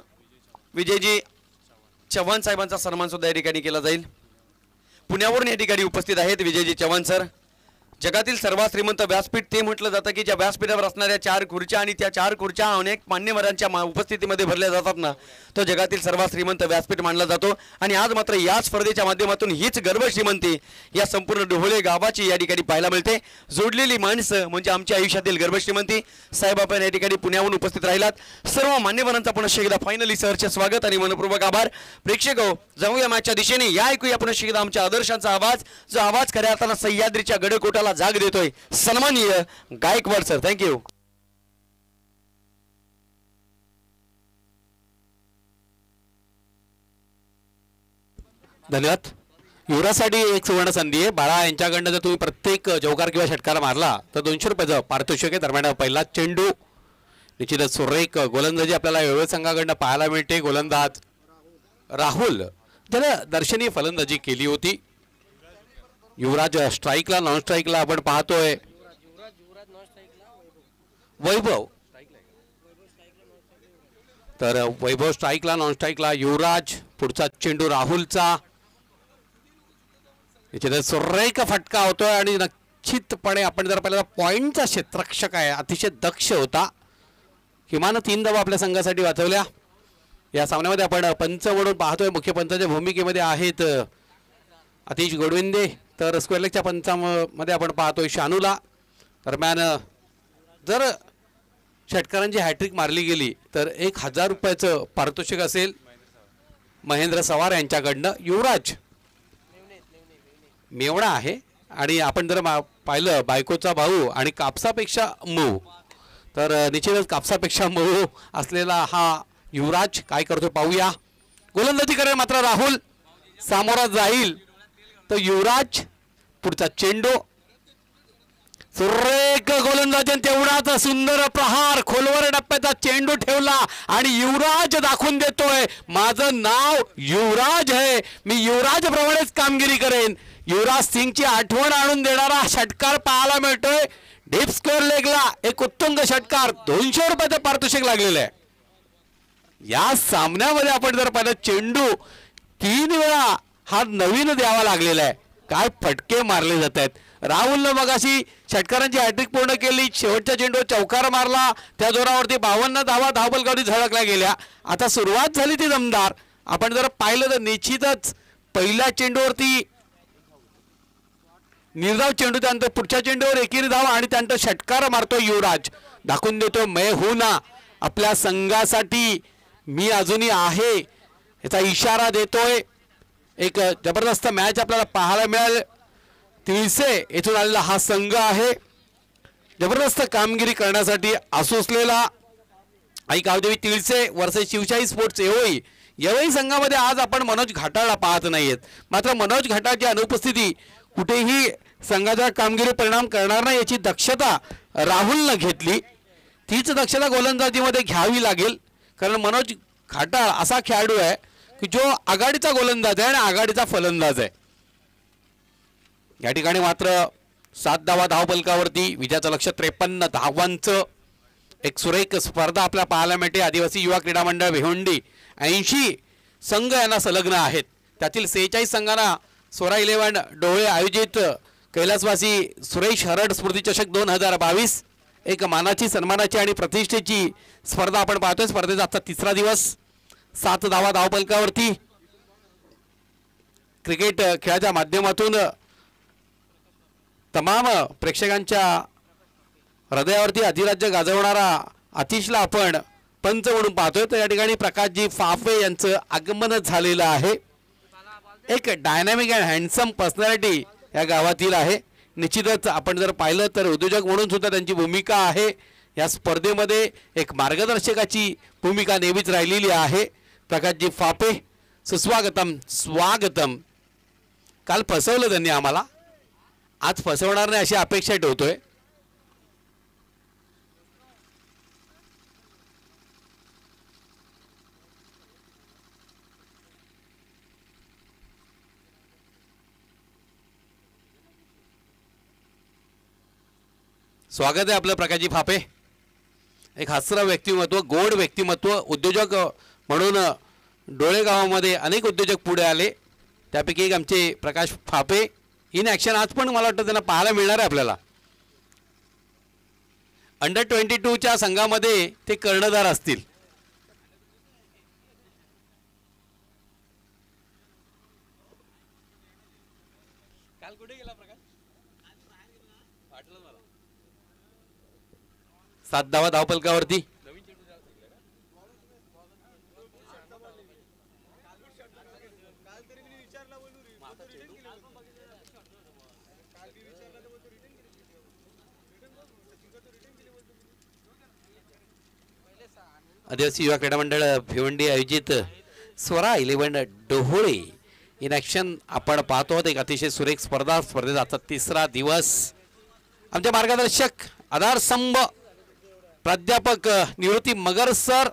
Speaker 1: विजयजी चव्हाण साहेबांचा सन्मान सुद्धा या ठिकाणी केला जाईल पुण्यावरून या ठिकाणी उपस्थित आहेत विजयजी चव्हाण सर. जगातील सर्वात श्रीमंत व्यासपीठ ते म्हटलं जातं की ज्या व्यासपीठावर असणाऱ्या 4 खुर्च्या आणि त्या 4 खुर्च्या अनेक मान्यवरांच्या उपस्थितीमध्ये भरल्या जातात ना, तो जगातील सर्वात श्रीमंत व्यासपीठ मानला जातो. आणि आज मात्र या स्पर्धेच्या माध्यमातून हीच गर्भ श्रीमंती या संपूर्ण डोहळे गावाची या ठिकाणी पाहायला मिळते. जोडलेली माणसं म्हणजे आमच्या आयुष्यातील गर्भ श्रीमंती. साहेब आपण या ठिकाणी पुण्याहून उपस्थित राहिलात. सर्व मान्यवरांचा पुन्हा एकदा फायनली सहर्ष स्वागत आणि मनपूर्वक आभार. प्रेक्षक हो, जाऊया मॅचच्या दिशेने. या ऐकूया पुन्हा एकदा आमच्या आदर्शांचा आवाज, जो आवाज खऱ्या अर्थानं सह्याद्रीच्या गडकोटाला जाग देतोय. सन्माननीय गायकवाड सर, थँक्यू.
Speaker 2: धन्यवाद. युवराजसाठी एक सुवर्ण संधी आहे. बाळा यांच्याकडनं जर तुम्ही प्रत्येक चौकार किंवा षटकार मारला तर 200 रुपयाचं पारितोषिक आहे. दरम्यान पहिला चेंडू निश्चितच सुरेख गोलंदाजी आपल्याला युवराज संघाकडनं पाहायला मिळते. गोलंदाज राहुल त्यानं दर्शनीय फलंदाजी केली होती. युवराज स्ट्राईकला नॉन स्ट्राईकला आपण पाहतोय. वैभव तर वैभव स्ट्राईकला नॉन स्ट्राईकला. युवराज पुढचा चेंडू राहुलचा. याच्यात सुरेख फटका होतोय आणि निश्चितपणे आपण जर पाहिलं पॉईंटचा क्षेत्ररक्षक आहे, अतिशय दक्ष होता. किमान 3 धावा आपल्या संघासाठी वाचवल्या. या सामन्यामध्ये आपण पंच म्हणून पाहतोय. मुख्य पंचाच्या भूमिकेमध्ये आहेत अतिश गोडविंदे, तर स्क्वेअर लेगच्या पंचामध्ये आपण पाहतोय शानूला. दरम्यान जर षटकारांची हॅट्रिक मारली गेली तर 1000 रुपयाचं पारितोषिक असेल महेंद्र सवार यांच्याकडनं. युवराज मेवणा आहे आणि आपण जर पाहिलं बायकोचा भाऊ आणि कापसापेक्षा मऊ, तर निश्चितच कापसापेक्षा मऊ असलेला हा युवराज काय करतो पाहूया. गोलंदाजी करेल मात्र राहुल सामोरा जाईल तर युवराज पुढचा चेंडू. सुरेख गोलंदाजी तेवढाच सुंदर प्रहार. खोलवर डप्प्याचा चेंडू ठेवला आणि युवराज दाखवून देतोय माझं नाव युवराज आहे, मी युवराज प्रमाणेच कामगिरी करेन. युवराज सिंगची आठवण आणून देणारा षटकार पाहायला मिळतोय. डीप स्क्वेअर लेगला एक उत्तुंग षटकार. 200 रुपयाचं पारितोषिक लागलेलं आहे. या सामन्यामध्ये आपण जर पाहिलं चेंडू 3 वेळा हा नवीन द्यावा लागलेला आहे. काय फटके मारले जात आहेत. राहुलनं मग अशी षटकारांची हॅट्रिक पूर्ण केली. शेवटच्या चेंडूवर चौकार मारला. त्या जोरावरती 52 धावा धावबलगावती झळकल्या गेल्या. आता सुरुवात झाली ती दमदार. आपण जर पाहिलं तर निश्चितच पहिल्या चेंडूवरती निर्धाव चेंडू, त्यानंतर पुढच्या चेंडूवर एकेरी धाव आणि त्यानंतर षटकार मारतो युवराज. दाखवून देतो मैं हूं ना, आपल्या संघासाठी मी अजूनही आहे याचा इशारा देतोय. एक जबरदस्त मॅच आपल्याला पाहायला मिळेल. तिळसे येथून आलेला हा संघ आहे. जबरदस्त कामगिरी करण्यासाठी आसुसलेला आई कावदेवी तिळसे वर्सेस शिवशाही स्पोर्ट्स येवई. येवई संघामध्ये आज आपण मनोज घाटाळला पाहत नाहीयेत. मात्र मनोज घाटाळची अनुपस्थिती कुठेही संघाच्या कामगिरी परिणाम करणार नाही याची दक्षता राहुलनं घेतली. तीच दक्षता गोलंदाजीमध्ये घ्यावी लागेल, कारण मनोज घाटाळ असा खेळाडू आहे की जो आघाडीचा गोलंदाज आहे आणि आघाडीचा फलंदाज आहे. या ठिकाणी मात्र 7 धावा धावफलकावरती. विजयाचं लक्ष 53 धावांचं. एक सुरेख स्पर्धा आपल्याला पाहायला मिळते. आदिवासी युवा क्रीडा मंडळ भिवंडी 80 संघ यांना संलग्न आहेत. त्यातील 46 संघांना स्वरा 11 डोळे आयोजित कैलासवासी सुरेश हरड स्मृती चषक 2022 एक मानाची सन्मानाची आणि प्रतिष्ठेची स्पर्धा आपण पाहतोय. स्पर्धेचा आजचा 3रा दिवस. 7 धावा धावफलकावरती. क्रिकेट खेळाच्या माध्यमातून तमाम प्रेक्षकांच्या हृदयावरती अधिराज्य गाजवणारा आतिशला आपण पंच म्हणून पाहतोय. तर या ठिकाणी प्रकाशजी फाफे यांचं आगमन झालेलं आहे. एक डायनॅमिक अँड हँडसम पर्सनॅलिटी या गावातील आहे. निश्चितच आपण जर पाहिलं तर उद्योजक म्हणून सुद्धा त्यांची भूमिका आहे. या स्पर्धेमध्ये एक मार्गदर्शकाची भूमिका नेहमीच राहिलेली आहे. प्रकाशजी फाफे, सुस्वागतम, स्वागतम. काल फसवलं त्यांनी आम्हाला, आज फसवणार नाही अशी अपेक्षा ठेवतोय. स्वागत आहे आपलं प्रकाशजी फाफे. एक हास्य व्यक्तिमत्व, गोड व्यक्तिमत्व, उद्योजक म्हणून डोळे गावामध्ये अनेक उद्योजक पुढे आले. त्यापैकी एक आमचे प्रकाश फापे इन ॲक्शन आज पण मला वाटतं त्यांना पाहायला मिळणार आहे आपल्याला. अंडर 22च्या संघामध्ये ते कर्णधार असतील. काल कुठे गेला प्रकाश? 7 धावा धावपलकावरती. आदिवासी युवा क्रीडा मंडळ भिवंडी आयोजित स्वरा 11 डोहोळे इन ॲक्शन आपण पाहतो आहोत. एक अतिशय सुरेख स्पर्धा. स्पर्धेचा आजचा 3रा दिवस. आमचे मार्गदर्शक आधारस्तंभ प्राध्यापक निवृत्ती मगर सर,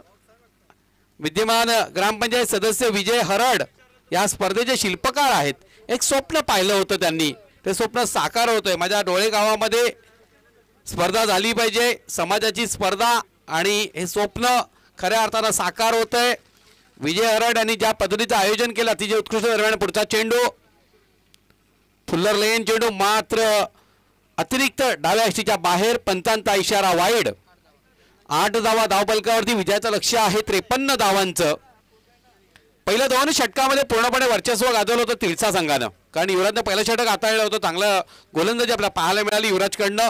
Speaker 2: विद्यमान ग्रामपंचायत सदस्य विजय हरड या स्पर्धेचे शिल्पकार आहेत. एक स्वप्न पाहिलं होतं त्यांनी, ते स्वप्न साकार होतंय. माझ्या डोळे गावामध्ये स्पर्धा झाली पाहिजे, समाजाची स्पर्धा, आणि हे स्वप्न खऱ्या अर्थानं साकार होतंय. विजय हरड यांनी ज्या पद्धतीचं आयोजन केलं अतिशय उत्कृष्ट. दरम्यान पुढचा चेंडू फुल्लर लेन चेंडू मात्र अतिरिक्त डाव्या यष्टीच्या बाहेर. पंचांचा इशारा वाईड. 8 धावा धावपलकावरती. विजयाचं लक्ष आहे 53 धावांचं. पहिल्या 2 षटकामध्ये पूर्णपणे वर्चस्व गाजवलं होतं तिळसा संघानं, कारण युवराजनं पहिलं षटक हाताळलं होतं. चांगलं गोलंदाजी आपल्याला पाहायला मिळाली युवराजकडनं.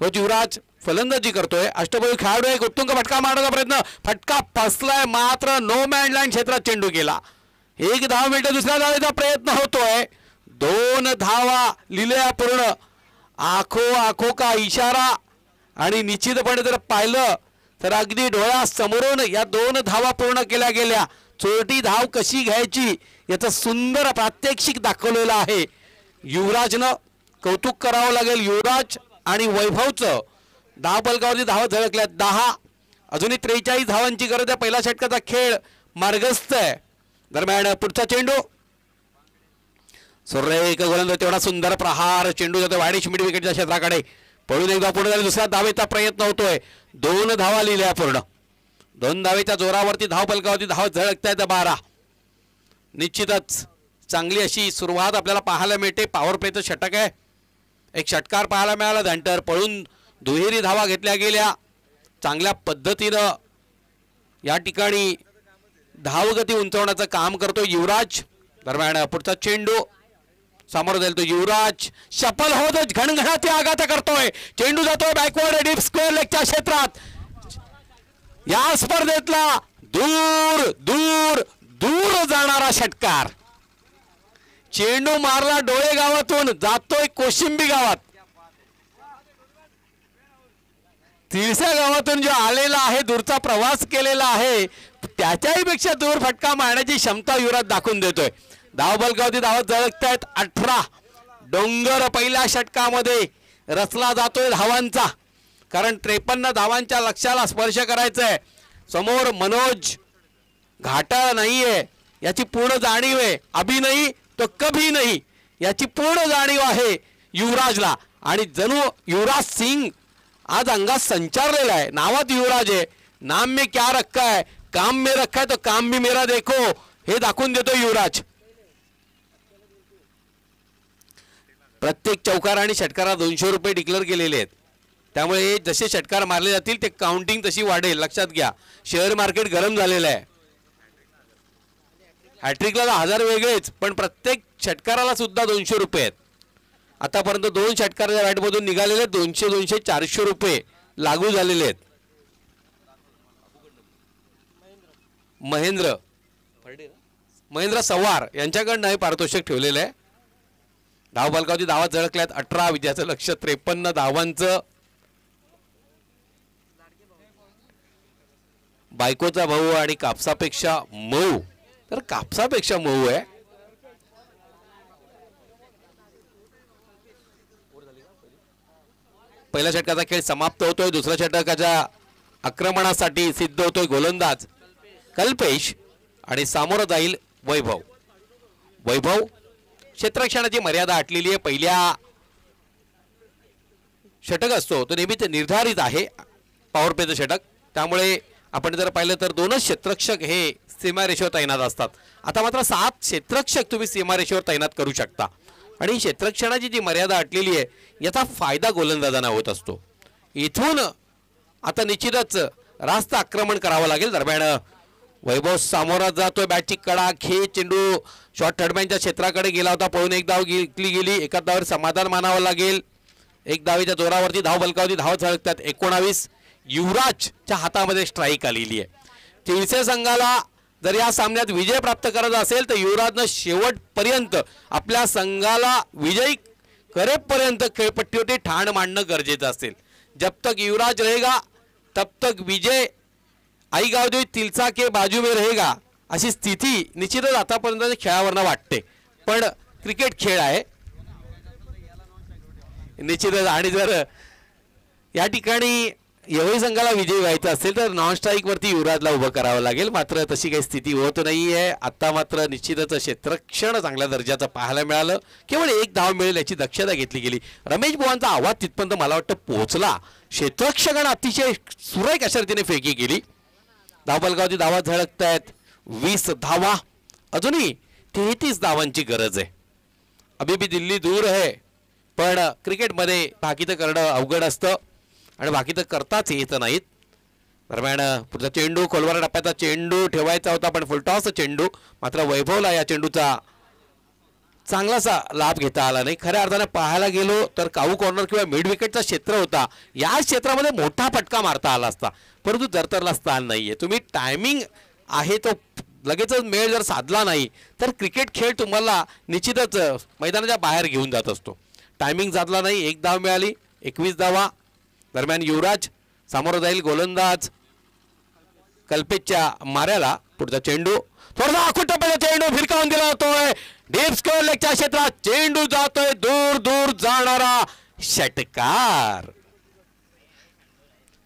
Speaker 2: रोज युवराज फलंदाजी करतोय. अष्टपैलू खेळाडू एक उत्तुंग फटका मारण्याचा प्रयत्न. फटका फसलाय मात्र नो मॅन लँड क्षेत्रात चेंडू गेला. 1 धाव मिळते. दुसऱ्या धावेचा प्रयत्न होतोय. 2 धावा लिहिल्या पूर्ण. आखो का इशारा. आणि निश्चितपणे जर पाहिलं तर अगदी डोळ्यासमोरून या 2 धावा पूर्ण केल्या गेल्या. चोरटी धाव कशी घ्यायची याचं सुंदर प्रात्यक्षिक दाखवलेलं आहे. युवराजनं कौतुक करावं लागेल. युवराज आणि वैभवचं धावपलकावरती धावा झळकल्या 10. अजूनही 43 धावांची गरज आहे. पहिला षटकाचा खेळ मार्गस्थ आहे. दरम्यान पुढचा चेंडू सुरेख गोलंदाज. तेवढा सुंदर प्रहार. चेंडू जातो वाडीश मिड विकेटच्या क्षेत्राकडे. पळून एकदा पुढे झाले. दुसऱ्या धावेचा प्रयत्न होतोय. 2 धावा लिहिल्या पूर्ण. 2 धावेच्या जोरावरती धावपलकावरती धाव झळकतायत 12. निश्चितच चांगली अशी सुरुवात आपल्याला पाहायला मिळते. पॉवर प्लेचं षटक आहे. एक षटकार पाहायला मिळाला. नंतर पळून दुहेरी धावा घेतल्या गेल्या. चांगल्या पद्धतीनं या ठिकाणी धावगती उंचवण्याचं काम करतो युवराज. दरम्यान पुढचा चेंडू समोर जाईल तो युवराज. सफल होत घणघणाती आघात करतोय. चेंडू जातोय बॅकवर्ड डीप स्क्वेअर लेगच्या क्षेत्रात. या स्पर्धेतला दूर दूर दूर जाणारा षटकार. चेंडू मारला डोळे गावातून जातोय कोशिंबी गावात. तिळसा गावातून जो आलेला आहे, दूरचा प्रवास केलेला आहे, त्याच्याही पेक्षा दूर फटका मारण्याची क्षमता युवराज दाखवून देतोय. धावपलकावरती धावत झळकतायत 18. डोंगर पहिल्या षटकामध्ये रचला जातोय धावांचा, कारण 53 धावांच्या लक्ष्याला स्पर्श करायचा आहे. समोर मनोज घाटाळ नाहीये याची पूर्ण जाणीव आहे. अभी नाही तो कभी नाही याची पूर्ण जाणीव आहे युवराजला. आणि जणू युवराज सिंग आज अंगात संचारलेला आहे. नावात युवराज आहे. नाम में क्या रखा है, काम में रखा है तो काम भी मेरा देखो, हे दाखवून देतो युवराज. प्रत्येक चौकार आणि षटकारा 200 रुपये डिक्लेअर केलेले आहेत. त्यामुळे जसे षटकार मारले जातील ते काउंटिंग तशी वाढेल. लक्षात घ्या, शेअर मार्केट गरम झालेलं आहे. हॅट्रिकला 1000 वेगळेच, पण प्रत्येक षटकाराला सुद्धा 200 रुपये आहेत. आतापर्यंत 2 षटकार बॅटमधून निघालेले 200 200 400 रुपये लागू झालेले आहेत. महेंद्र सवार यांच्याकडनं हे पारितोषिक ठेवलेलं आहे. धावपलकावरती धावा झळकल्यात 18. विजयाचं लक्ष 53 धावांचं. बायकोचा भाऊ आणि कापसापेक्षा मऊ, तर कापसापेक्षा मऊ आहे. पहिल्या षटकाचा खेळ समाप्त होतोय. दुसऱ्या षटकाच्या आक्रमणासाठी सिद्ध होतोय गोलंदाज कल्पेश आणि सामोरं जाईल वैभव. वैभव क्षेत्ररक्षणाची मर्यादा आटलेली आहे. पहिल्या षटक असतो तो नेहमीच निर्धारित आहे, पॉवर प्लेचं षटक. त्यामुळे आपण जर पाहिलं तर 2च क्षेत्ररक्षक हे सीमारेषेवर तैनात असतात. आता मात्र 7 क्षेत्ररक्षक तुम्ही सीमारेषेवर तैनात करू शकता आणि क्षेत्ररक्षणाची जी मर्यादा अटलेली आहे याचा फायदा गोलंदाजांना होत असतो. इथून आता निश्चितच रास्त आक्रमण करावं लागेल. दरम्यान वैभव सामोरा जातोय, बॅटची कडा खेळ, चेंडू शॉर्ट थर्डमॅनच्या क्षेत्राकडे गेला होता, पळून एक धाव घेतली गेली. एका धावावर समाधान मानावं लागेल. एक धावेच्या जोरावरती धाव बलकावती, धाव झळकतात. 19 युवराजच्या हातामध्ये स्ट्राईक आलेली आहे. तिळसे संघाला जर या सामन्यात विजय प्राप्त करायचा असेल तर युवराजनं शेवटपर्यंत आपल्या संघाला विजयी करेपर्यंत खेळपट्टीवरती ठाण मांडणं गरजेचं असेल. जब तक युवराज रहेगा तब तक विजय आई गावदेवी तिलसा के बाजू में रहेगा अशी स्थिती निश्चितच आतापर्यंत खेळावरनं वाटते. पण क्रिकेट खेळ आहे निश्चितच. आणि जर या ठिकाणी यवई संघाला विजयी व्हायचा असेल तर नॉन स्ट्राईक वरती युवराजला उभं करावं लागेल. मात्र तशी काही स्थिती होत नाहीये. आता मात्र निश्चितच क्षेत्ररक्षण चांगल्या दर्जाचं पाहायला मिळालं. केवळ एक धाव मिळेल याची दक्षता घेतली गेली. रमेश बुवांचा आवाज तिथपर्यंत मला वाटतं पोहोचला. क्षेत्ररक्षकानं अतिशय सुरेख अशा रीतीने फेकी केली. धावबलगावची धावा झळकत आहेत. 20 धावा, अजूनही 33 धावांची गरज आहे. अभी भी दिल्ली दूर आहे, पण क्रिकेटमध्ये बाकी तर करणं अवघड असतं आणि बाकी तर करताच येत नाहीत. दरम्यान पुढचा चेंडू, खोलवर टप्प्याचा चेंडू ठेवायचा होता पण फुलटॉस चेंडू. मात्र वैभवला या चेंडूचा चांगलासा लाभ घेता आला नाही. खऱ्या अर्थाने पाहायला गेलो तर काऊ कॉर्नर किंवा मिड विकेटचा क्षेत्र होता, या क्षेत्रामध्ये मोठा फटका मारता आला असता, परंतु जरतरला स्थान नाहीये. तुम्ही टायमिंग आहे तो लगेचच मेळ जर साधला नाही तर क्रिकेट खेळ तुम्हाला निश्चितच मैदानाच्या बाहेर घेऊन जात असतो. टायमिंग साधला नाही, एक धाव मिळाली, 21 धावा. दरम्यान युवराज सामोरं जाईल. गोलंदाज कल्पेशच्या माऱ्याला पुढचा चेंडू, थोडासा आखुटपणे चेंडू फिरकावून दिला जातोय. डीप स्क्वेअर लेगच्या क्षेत्रात चेंडू जातोय, दूर दूर जाणारा षटकार.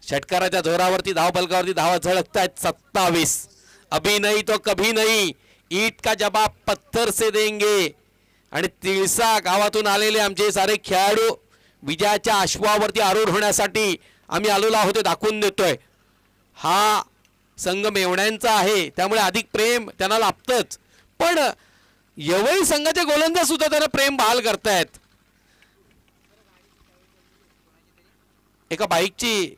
Speaker 2: षटकाराच्या जोरावरती धाव बलकावरती धावा झळकतायत. 27. अभी नहीं तो कभी नहीं, ईट का जवाब पत्थर से देंगे. आणि तिळसा गावातून आलेले आमचे सारे खेळाडू विजयाच्या अश्वावरती आरूढ होण्यासाठी आम्ही आलेलो आहोत दाखवून देतोय. हा संघ मेवण्यांचा आहे, त्यामुळे अधिक प्रेम त्यांना लाभतंच. पण यवई संघाचे गोलंदाज सुद्धा त्यांना प्रेम बहाल करतायत. एका बाईकची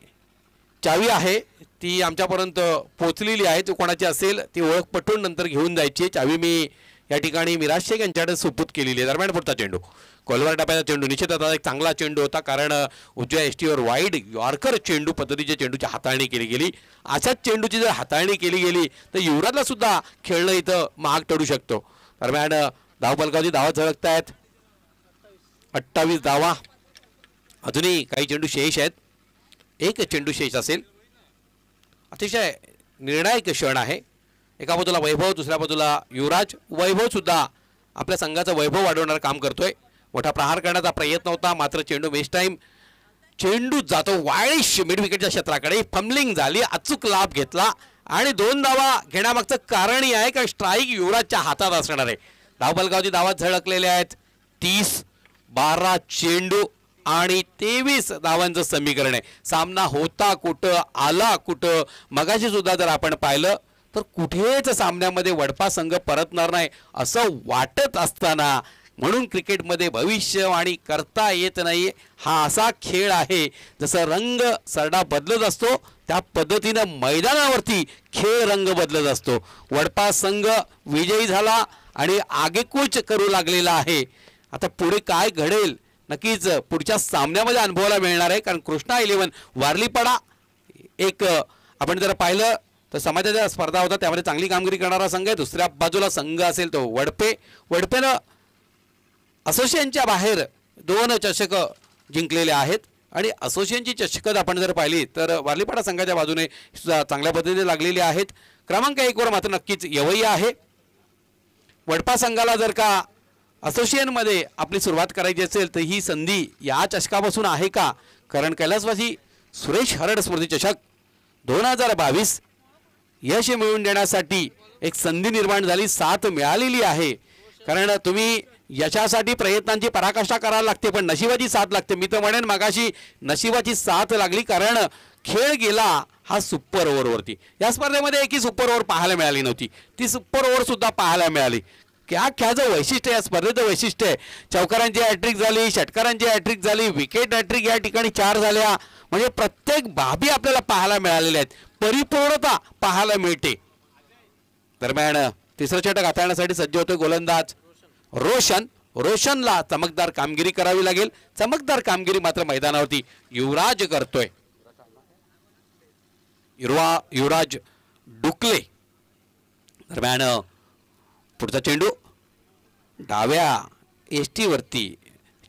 Speaker 2: चावी आहे ती आमच्यापर्यंत पोहोचलेली आहे. ती कोणाची असेल ती ओळख पटवून नंतर घेऊन जायची. चावी मी या ठिकाणी मिराज शेख यांच्याकडे सुपूत केलेली आहे. दरम्यान पुढचा चेंडू, कोलवर टप्प्याचा चेंडू, निश्चितच एक चांगला चेंडू होता कारण उजव्या एसटीवर वाईड यॉर्कर चेंडू पद्धतीच्या चेंडूची हाताळणी केली गेली. अशाच चेंडूची जर हाताळणी केली गेली तर युवराजला सुद्धा खेळणं इथं महाग ठरू शकतो. दरम्यान धावबलकावची धावा झळकत आहेत. 28 धावा, अजूनही काही चेंडू शेष आहेत. एक चेंडू शेष असेल. अतिशय निर्णायक क्षण आहे. एका बाजूला वैभव, दुसऱ्या बाजूला युवराज. वैभव सुद्धा आपल्या संघाचं वैभव वाढवणारं काम करतोय. मोठा प्रहार करण्याचा प्रयत्न होता मात्र चेंडू वेस्ट टाइम. चेंडू जातो वाळीश मिड विकेटच्या क्षेत्राकडे. फंबलिंग झाली, अचूक लाभ घेतला आणि 2 धावा घेण्यामागचं कारणही आहे का स्ट्राईक युवराजच्या हातात असणार आहे. धावबलगावची धावा झळकलेल्या आहेत. 30, 12 चेंडू आणि 23 धावांचं समीकरण आहे. सामना होता कुठं, आला कुठं. मगाशी सुद्धा जर आपण पाहिलं तर कुठेच सामन्यामध्ये वडपा संघ परतणार नाही असं वाटत असताना, म्हणून क्रिकेटमध्ये भविष्यवाणी करता येत नाही. हा असा खेळ आहे जसं रंग सरडा बदलत असतो त्या पद्धतीनं मैदानावरती खेळ रंग बदलत असतो. वडपा संघ विजयी झाला आणि आगेकूच करू लागलेला आहे. आता पुढे काय घडेल नक्कीच पुढच्या सामन्यामध्ये अनुभवायला मिळणार आहे. कारण कृष्णा 11 वारलीपाडा एक आपण जर पाहिलं तर समाजाच्या स्पर्धा होता त्यामध्ये चांगली कामगिरी करणारा संघ आहे. दुसऱ्या बाजूला संघ असेल तो वडपे. वडपेनं असोसिएशनच्या बाहेर 2 चषक जिंकलेले आहेत आणि असोसिएशनची चषकं आपण जर पाहिली तर वारलीपाडा संघाच्या बाजूने चांगल्या पद्धतीने लागलेली आहेत. क्रमांक 1 वर मात्र नक्कीच यवई आहे. वडपा संघाला जर का असोसिएशनमध्ये आपली सुरुवात करायची असेल तर ही संधी या चषकापासून आहे का? कारण कैलासवासी सुरेश हरड स्मृती चषक 2022 यश मिळवून देण्यासाठी एक संधी निर्माण झाली, साथ मिळालेली आहे. कारण तुम्ही यशासाठी प्रयत्नांची पराकाष्ठा करायला लागते पण नशिबाची साथ लागते. मी तर म्हणेन मगाशी नशिबाची साथ लागली कारण खेळ गेला हा सुपर ओव्हरवरती. या स्पर्धेमध्ये एकही सुपर ओव्हर पाहायला मिळाली नव्हती, ती सुपर ओव्हर सुद्धा पाहायला मिळाली. क्या खेळाचं वैशिष्ट्य, या स्पर्धेचं वैशिष्ट्य आहे. चौकारांची हॅट्रिक झाली, षटकारांची हॅट्रिक झाली, विकेट हॅट्रिक या ठिकाणी 4 झाल्या. म्हणजे प्रत्येक बाबी आपल्याला पाहायला मिळालेल्या आहेत, परिपूर्णता पाहायला मिळते. दरम्यान तिसरं षटक हाताळण्यासाठी सज्ज होतोय गोलंदाज रोशन. रोशनला चमकदार कामगिरी करावी लागेल. चमकदार कामगिरी मात्र मैदानावरती युवराज करतोय. युवराज डुकले. दरम्यान पुढचा चेंडू डाव्या एसटीवरती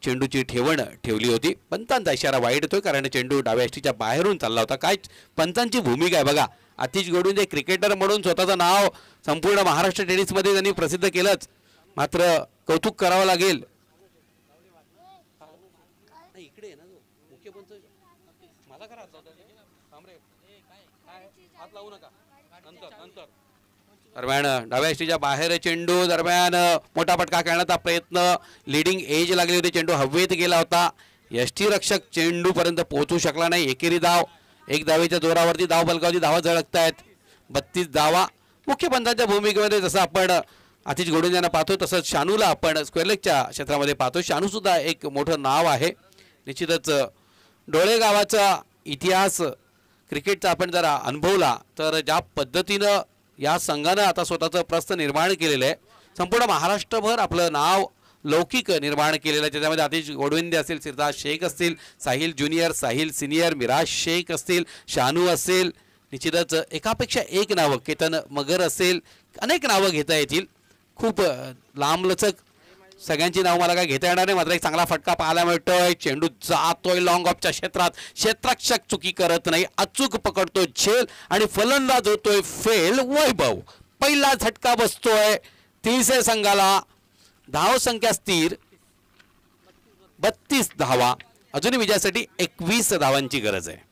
Speaker 2: चेंडूची ठेवण ठेवली होती. पंचांचा इशारा वाईट होतोय, कारण चेंडू डाव्या एसटीच्या बाहेरून चालला होता. काय पंचांची भूमिका आहे बघा. आतिश गोडविंदे क्रिकेटर म्हणून स्वतःचं नाव संपूर्ण महाराष्ट्र टेनिसमध्ये त्यांनी प्रसिद्ध केलंच, मात्र कौतुक करावं लागेल. दरम्यान डाव्या एसटीच्या बाहेर चेंडू. दरम्यान मोठा फटका खेळण्याचा प्रयत्न, लिडिंग एज लागली होती, चेंडू हवेत गेला होता. एसटी रक्षक चेंडू पर्यंत पोहोचू शकला नाही. एकेरी धाव, एक धावेच्या जोरावरती धाव बलकावती, धावा झळकतायत. 32 धावा. मुख्य पंचांच्या भूमिकेमध्ये जसं आपण आतिश गोडविंदे यांना पाहतो, तसंच शानूला आपण स्क्वेअरलेगच्या क्षेत्रामध्ये पाहतो. शानू सुद्धा एक मोठं नाव आहे. निश्चितच डोळे गावाचा इतिहास क्रिकेटचा आपण जरा अनुभवला तर ज्या पद्धतीनं या संघानं आता स्वतःचं प्रस्थ निर्माण केलेलं आहे, संपूर्ण महाराष्ट्रभर आपलं नाव लौकिक निर्माण केलेलं आहे. त्याच्यामध्ये आतिश गोडविंदे असतील, सिरताज शेख असतील, साहिल ज्युनियर, साहिल सिनियर, मिराज शेख असतील, शानू असेल, निश्चितच एकापेक्षा एक नावं, केतन मगर असेल, अनेक नावं घेता येतील. खूप लांबलचक सगळ्यांची नावं मला काय घेता येणार नाही. मात्र एक चांगला फटका पाहायला मिळतोय. चेंडू जातोय लॉंग ऑफच्या क्षेत्रात. क्षेत्ररक्षक चुकी करत नाही, अचूक पकडतो झेल आणि फलंदाज होतोय फेल. वैभव पहिला झटका बसतोय तिळसे संघाला. धाव संख्या स्थिर 32 धावा. अजूनही विजयासाठी 21 धावांची गरज आहे.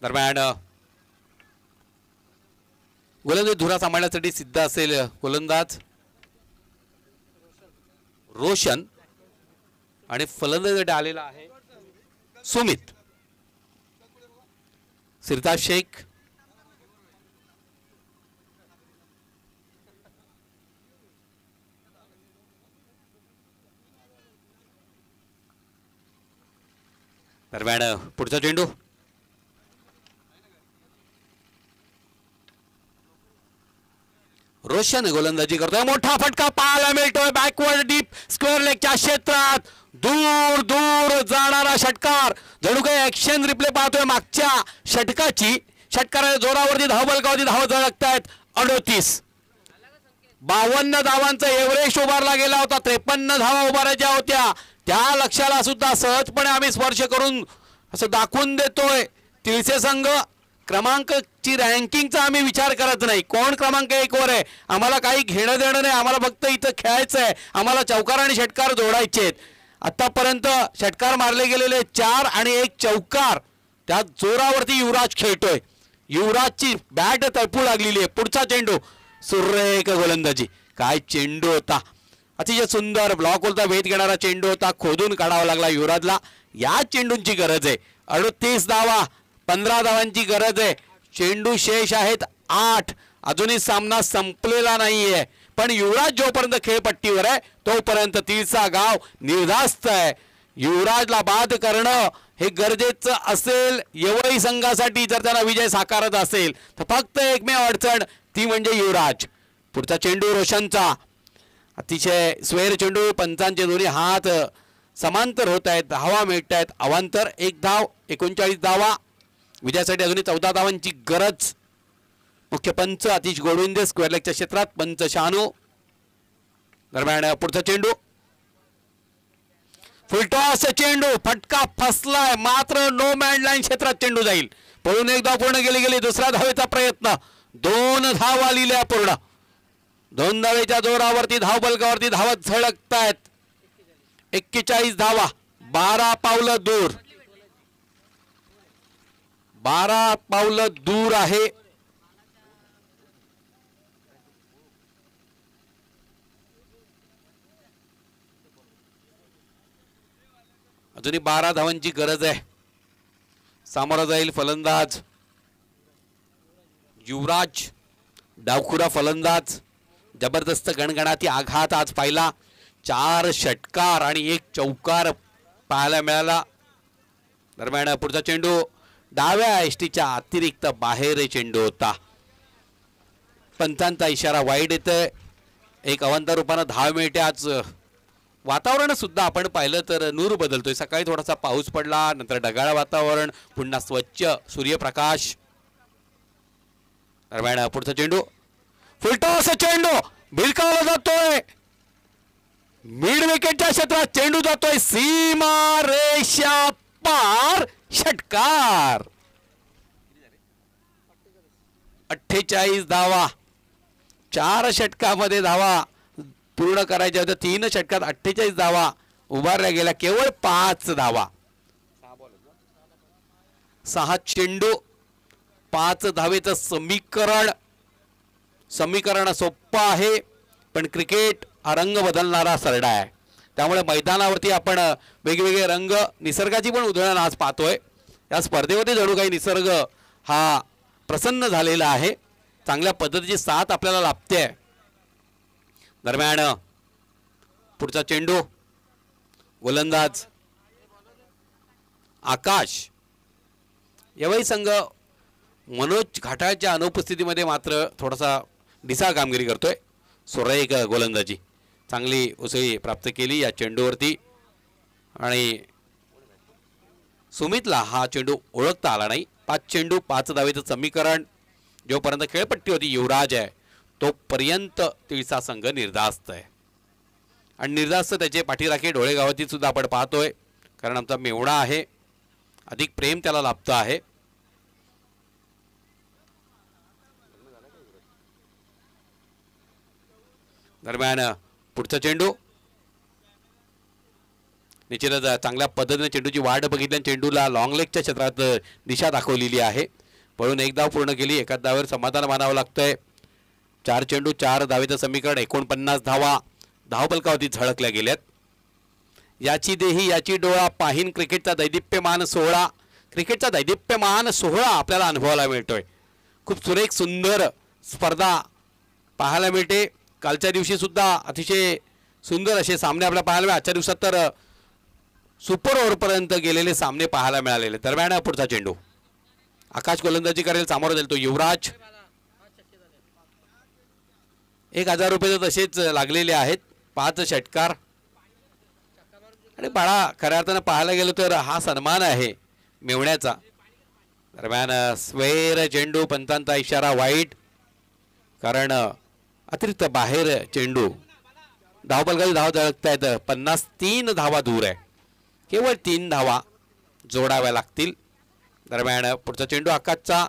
Speaker 2: दरम्यान गोलंदाज धुरा सांभाळण्यासाठी सिद्ध असेल गोलंदाज रोशन आणि फलंदाजीसाठी आलेला आहे सुमित. सिरताज शेख, दरम्यान पुढचा चेंडू रोशन गोलंदाजी करतोय. मोठा फटका पाहायला मिळतोय बॅकवर्ड डीप स्क्वेअर लेगच्या क्षेत्रात. दूर दूर जाणारा षटकार. जणू काही ऍक्शन रिप्ले पाहतोय मागच्या षटकाची. षटकाराच्या जोरावरती धाव बलकावती, धाव झळकतायत. 38 52 धावांचा एव्हरेस्ट उभारला गेला होता. 53 धावा उभारायच्या होत्या. त्या लक्ष्याला सुद्धा सहजपणे आम्ही स्पर्श करून असं दाखवून देतोय. तिळसे संघ क्रमांकची रँकिंगचा आम्ही विचार करत नाही. कोण क्रमांक 1 वर आहे आम्हाला काही घेणं देणं नाही. आम्हाला फक्त इथं खेळायचं आहे. आम्हाला चौकार आणि षटकार जोडायचे आहेत. आतापर्यंत षटकार मारले गेलेले 4 आणि 1 चौकार. त्या जोरावरती युवराज खेळतोय. युवराजची बॅट तळपू लागलेली आहे. पुढचा चेंडू सुरेख गोलंदाजी. काय चेंडू होता. अतिशय सुंदर ब्लॉक होता. वेध घेणारा चेंडू होता. खोदून काढावा लागला युवराजला. या चेंडूंची गरज आहे. 38 धावा, 15 धावांची गरज आहे. चेंडू शेष आहेत 8. अजूनही सामना संपलेला नाहीये. पण युवराज जोपर्यंत खेळपट्टीवर आहे तोपर्यंत तिळसा गाव निर्धास्त आहे. युवराजला बाद करणं हे गरजेचं असेल येवळी संघासाठी. जर त्यांना विजय साकारत असेल तर फक्त एकमेव अडचण ती म्हणजे युवराज. पुढचा चेंडू रोशनचा. अतिशय स्वेर चेंडू. पंचांचे दोन्ही हात समांतर होत आहेत. धावा मिळत आहेत. अवांतर 1 धाव. 39 धावा. विजयासाठी अजूनही 14 धावांची गरज. मुख्य पंच आतिश गोडविंदे. स्क्वेअर लेगच्या क्षेत्रात पंच शानू. दरम्यान पुढचा चेंडू फुलटॉस चेंडू. फटका फसलाय मात्र नो मॅन लाईन क्षेत्रात चेंडू जाईल. पळून 1 धाव पूर्ण गेली. दुसऱ्या धावेचा प्रयत्न. 2 धावा लिहिल्या पूर्ण. 2 धावेच्या जोरावरती धावफलकावरती धावत झळकतायत. 41 धावा, 12 पावलं दूर, 12 पावलं दूर आहे. अजूनही 12 धावांची गरज आहे. सामोरा जाईल फलंदाज युवराज, डावखुरा फलंदाज. जबरदस्त गणगणाती आघात आज पाहिला. 4 षटकार आणि 1 चौकार पाहायला मिळाला. दरम्यान पुढचा चेंडू डाव्या एसटीच्या अतिरिक्त बाहेर चेंडू होता. पंचांचा इशारा वाईड येतोय. एक अवंत रूपानं धाव मिळते. आज वातावरण सुद्धा आपण पाहिलं तर नूर बदलतोय. सकाळी थोडासा पाऊस पडला, नंतर ढगाळ वातावरण, पुन्हा स्वच्छ सूर्यप्रकाश. दरम्यान पुढचा चेंडू फुलटॉस चेंडू भिरकावला जातोय. मिड विकेटच्या क्षेत्रात चेंडू जातोय सीमा रेषा पार. षटकार. 48 धावा. 4 षटकामध्ये धावा पूर्ण करायच्या होत्या. 3 षटकात 48 धावा उभारल्या गेल्या. केवळ 5 धावा. 6 चेंडू 5 धावेचं समीकरण सोपं आहे, पण क्रिकेट हा रंग बदलणारा सरडा आहे. त्यामुळे मैदानावरती आपण वेगवेगळे रंग, निसर्गाची पण उधळण आज पाहतोय. या स्पर्धेवरती जणू काही निसर्ग हा प्रसन्न झालेला आहे. चांगल्या पद्धतीची साथ आपल्याला लाभते. दरम्यान पुढचा चेंडू गोलंदाज आकाश. यावेळी संघ मनोज घाटाळच्या अनुपस्थितीमध्ये मात्र थोडासा दिसा कामगिरी करतोय. सुरेख गोलंदाजी, चांगली उसळी प्राप्त केली या चेंडूवरती. आणि सुमितला हा चेंडू ओळखता आला नाही. 5 चेंडू 5 धावेचं समीकरण. जोपर्यंत खेळपट्टी होती युवराज आहे तोपर्यंत तिळसा संघ निर्धास्त आहे. आणि निर्धास्त त्याचे पाठीराखे डोळेगावाती सुद्धा आपण पाहतोय, कारण आमचा मेवणा आहे. अधिक प्रेम त्याला लाभतं आहे. दरम्यान पुढचा चेंडू निश्चितच चांगल्या पद्धतीने चेंडूची वाट बघितली. चेंडूला लॉंग लेगच्या क्षेत्रात दिशा दाखवलेली आहे. पळून 1 धाव पूर्ण केली. 1 धावेवर समाधान मानावं लागतंय. 4 चेंडू 4 धावेचं समीकरण. 49 धावा धावफलकावरती झळकल्या गेल्यात. याची देही याची डोळा पाहीन क्रिकेटचा दैदिप्यमान सोहळा. क्रिकेटचा दैदिप्यमान सोहळा आपल्याला अनुभवायला मिळतोय. खूप सुरेख सुंदर स्पर्धा पाहायला मिळते. कालच्या दिवशी सुद्धा अतिशय सुंदर असे सामने आपल्याला पाहायला मिळाले. आजच्या दिवसात तर सुपर ओव्हरपर्यंत गेलेले सामने पाहायला मिळालेले. दरम्यान पुढचा चेंडू आकाश गोलंदाजी करेल. सामोरं जाईल तो युवराज. 1000 रुपये तर तसेच लागलेले आहेत. 5 षटकार. आणि बाळा खऱ्या अर्थानं पाहायला गेलो तर हा सन्मान आहे मेवण्याचा. दरम्यान स्वेर चेंडू, पंचांचा इशारा वाईट, कारण अतिरिक्त बाहेर चेंडू. धावफलकाची धाव झळकतायत. 53 धावा दूर आहे. केवळ 3 धावा जोडाव्या लागतील. दरम्यान पुढचा चेंडू आकाशचा.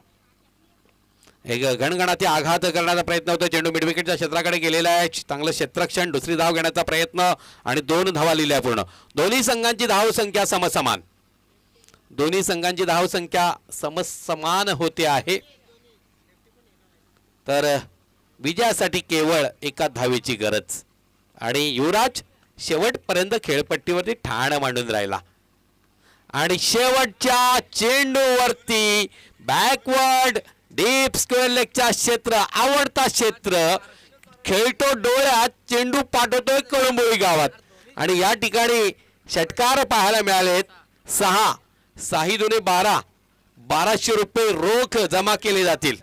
Speaker 2: एक गणगणाती आघात करण्याचा प्रयत्न होता. चेंडू मिडविकेटच्या क्षेत्राकडे गेलेला आहे. चांगलं क्षेत्ररक्षण. दुसरी धाव घेण्याचा प्रयत्न आणि 2 धावा लिहिल्या पूर्ण. दोन्ही संघांची धावसंख्या समसमान. दोन्ही संघांची धावसंख्या समसमान होते आहे. तर विजयासाठी केवळ 1 धावेची गरज. आणि युवराज शेवटपर्यंत खेळपट्टीवरती ठाण मांडून राहिला. आणि शेवटच्या चेंडूवरती बॅकवर्ड डीप स्क्वेअर लेगच्या क्षेत्र, आवडता क्षेत्र, खेळतो डोळ्यात, चेंडू पाठवतोय कळंबोळी गावात. आणि या ठिकाणी षटकार पाहायला मिळालेत. 6 दुने 12. 1200 रुपये रोख जमा केले जातील.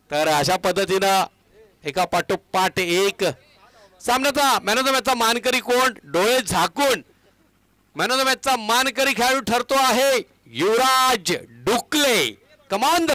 Speaker 2: तर अशा पद्धतीनं एका पाठोपाठ एक सामन्याचा मॅन ऑफ द मॅचचा मानकरी कोण? डोळे झाकून मॅन ऑफ द मॅचचा मानकरी खेळाडू ठरतो आहे युवराज डुकले. कमान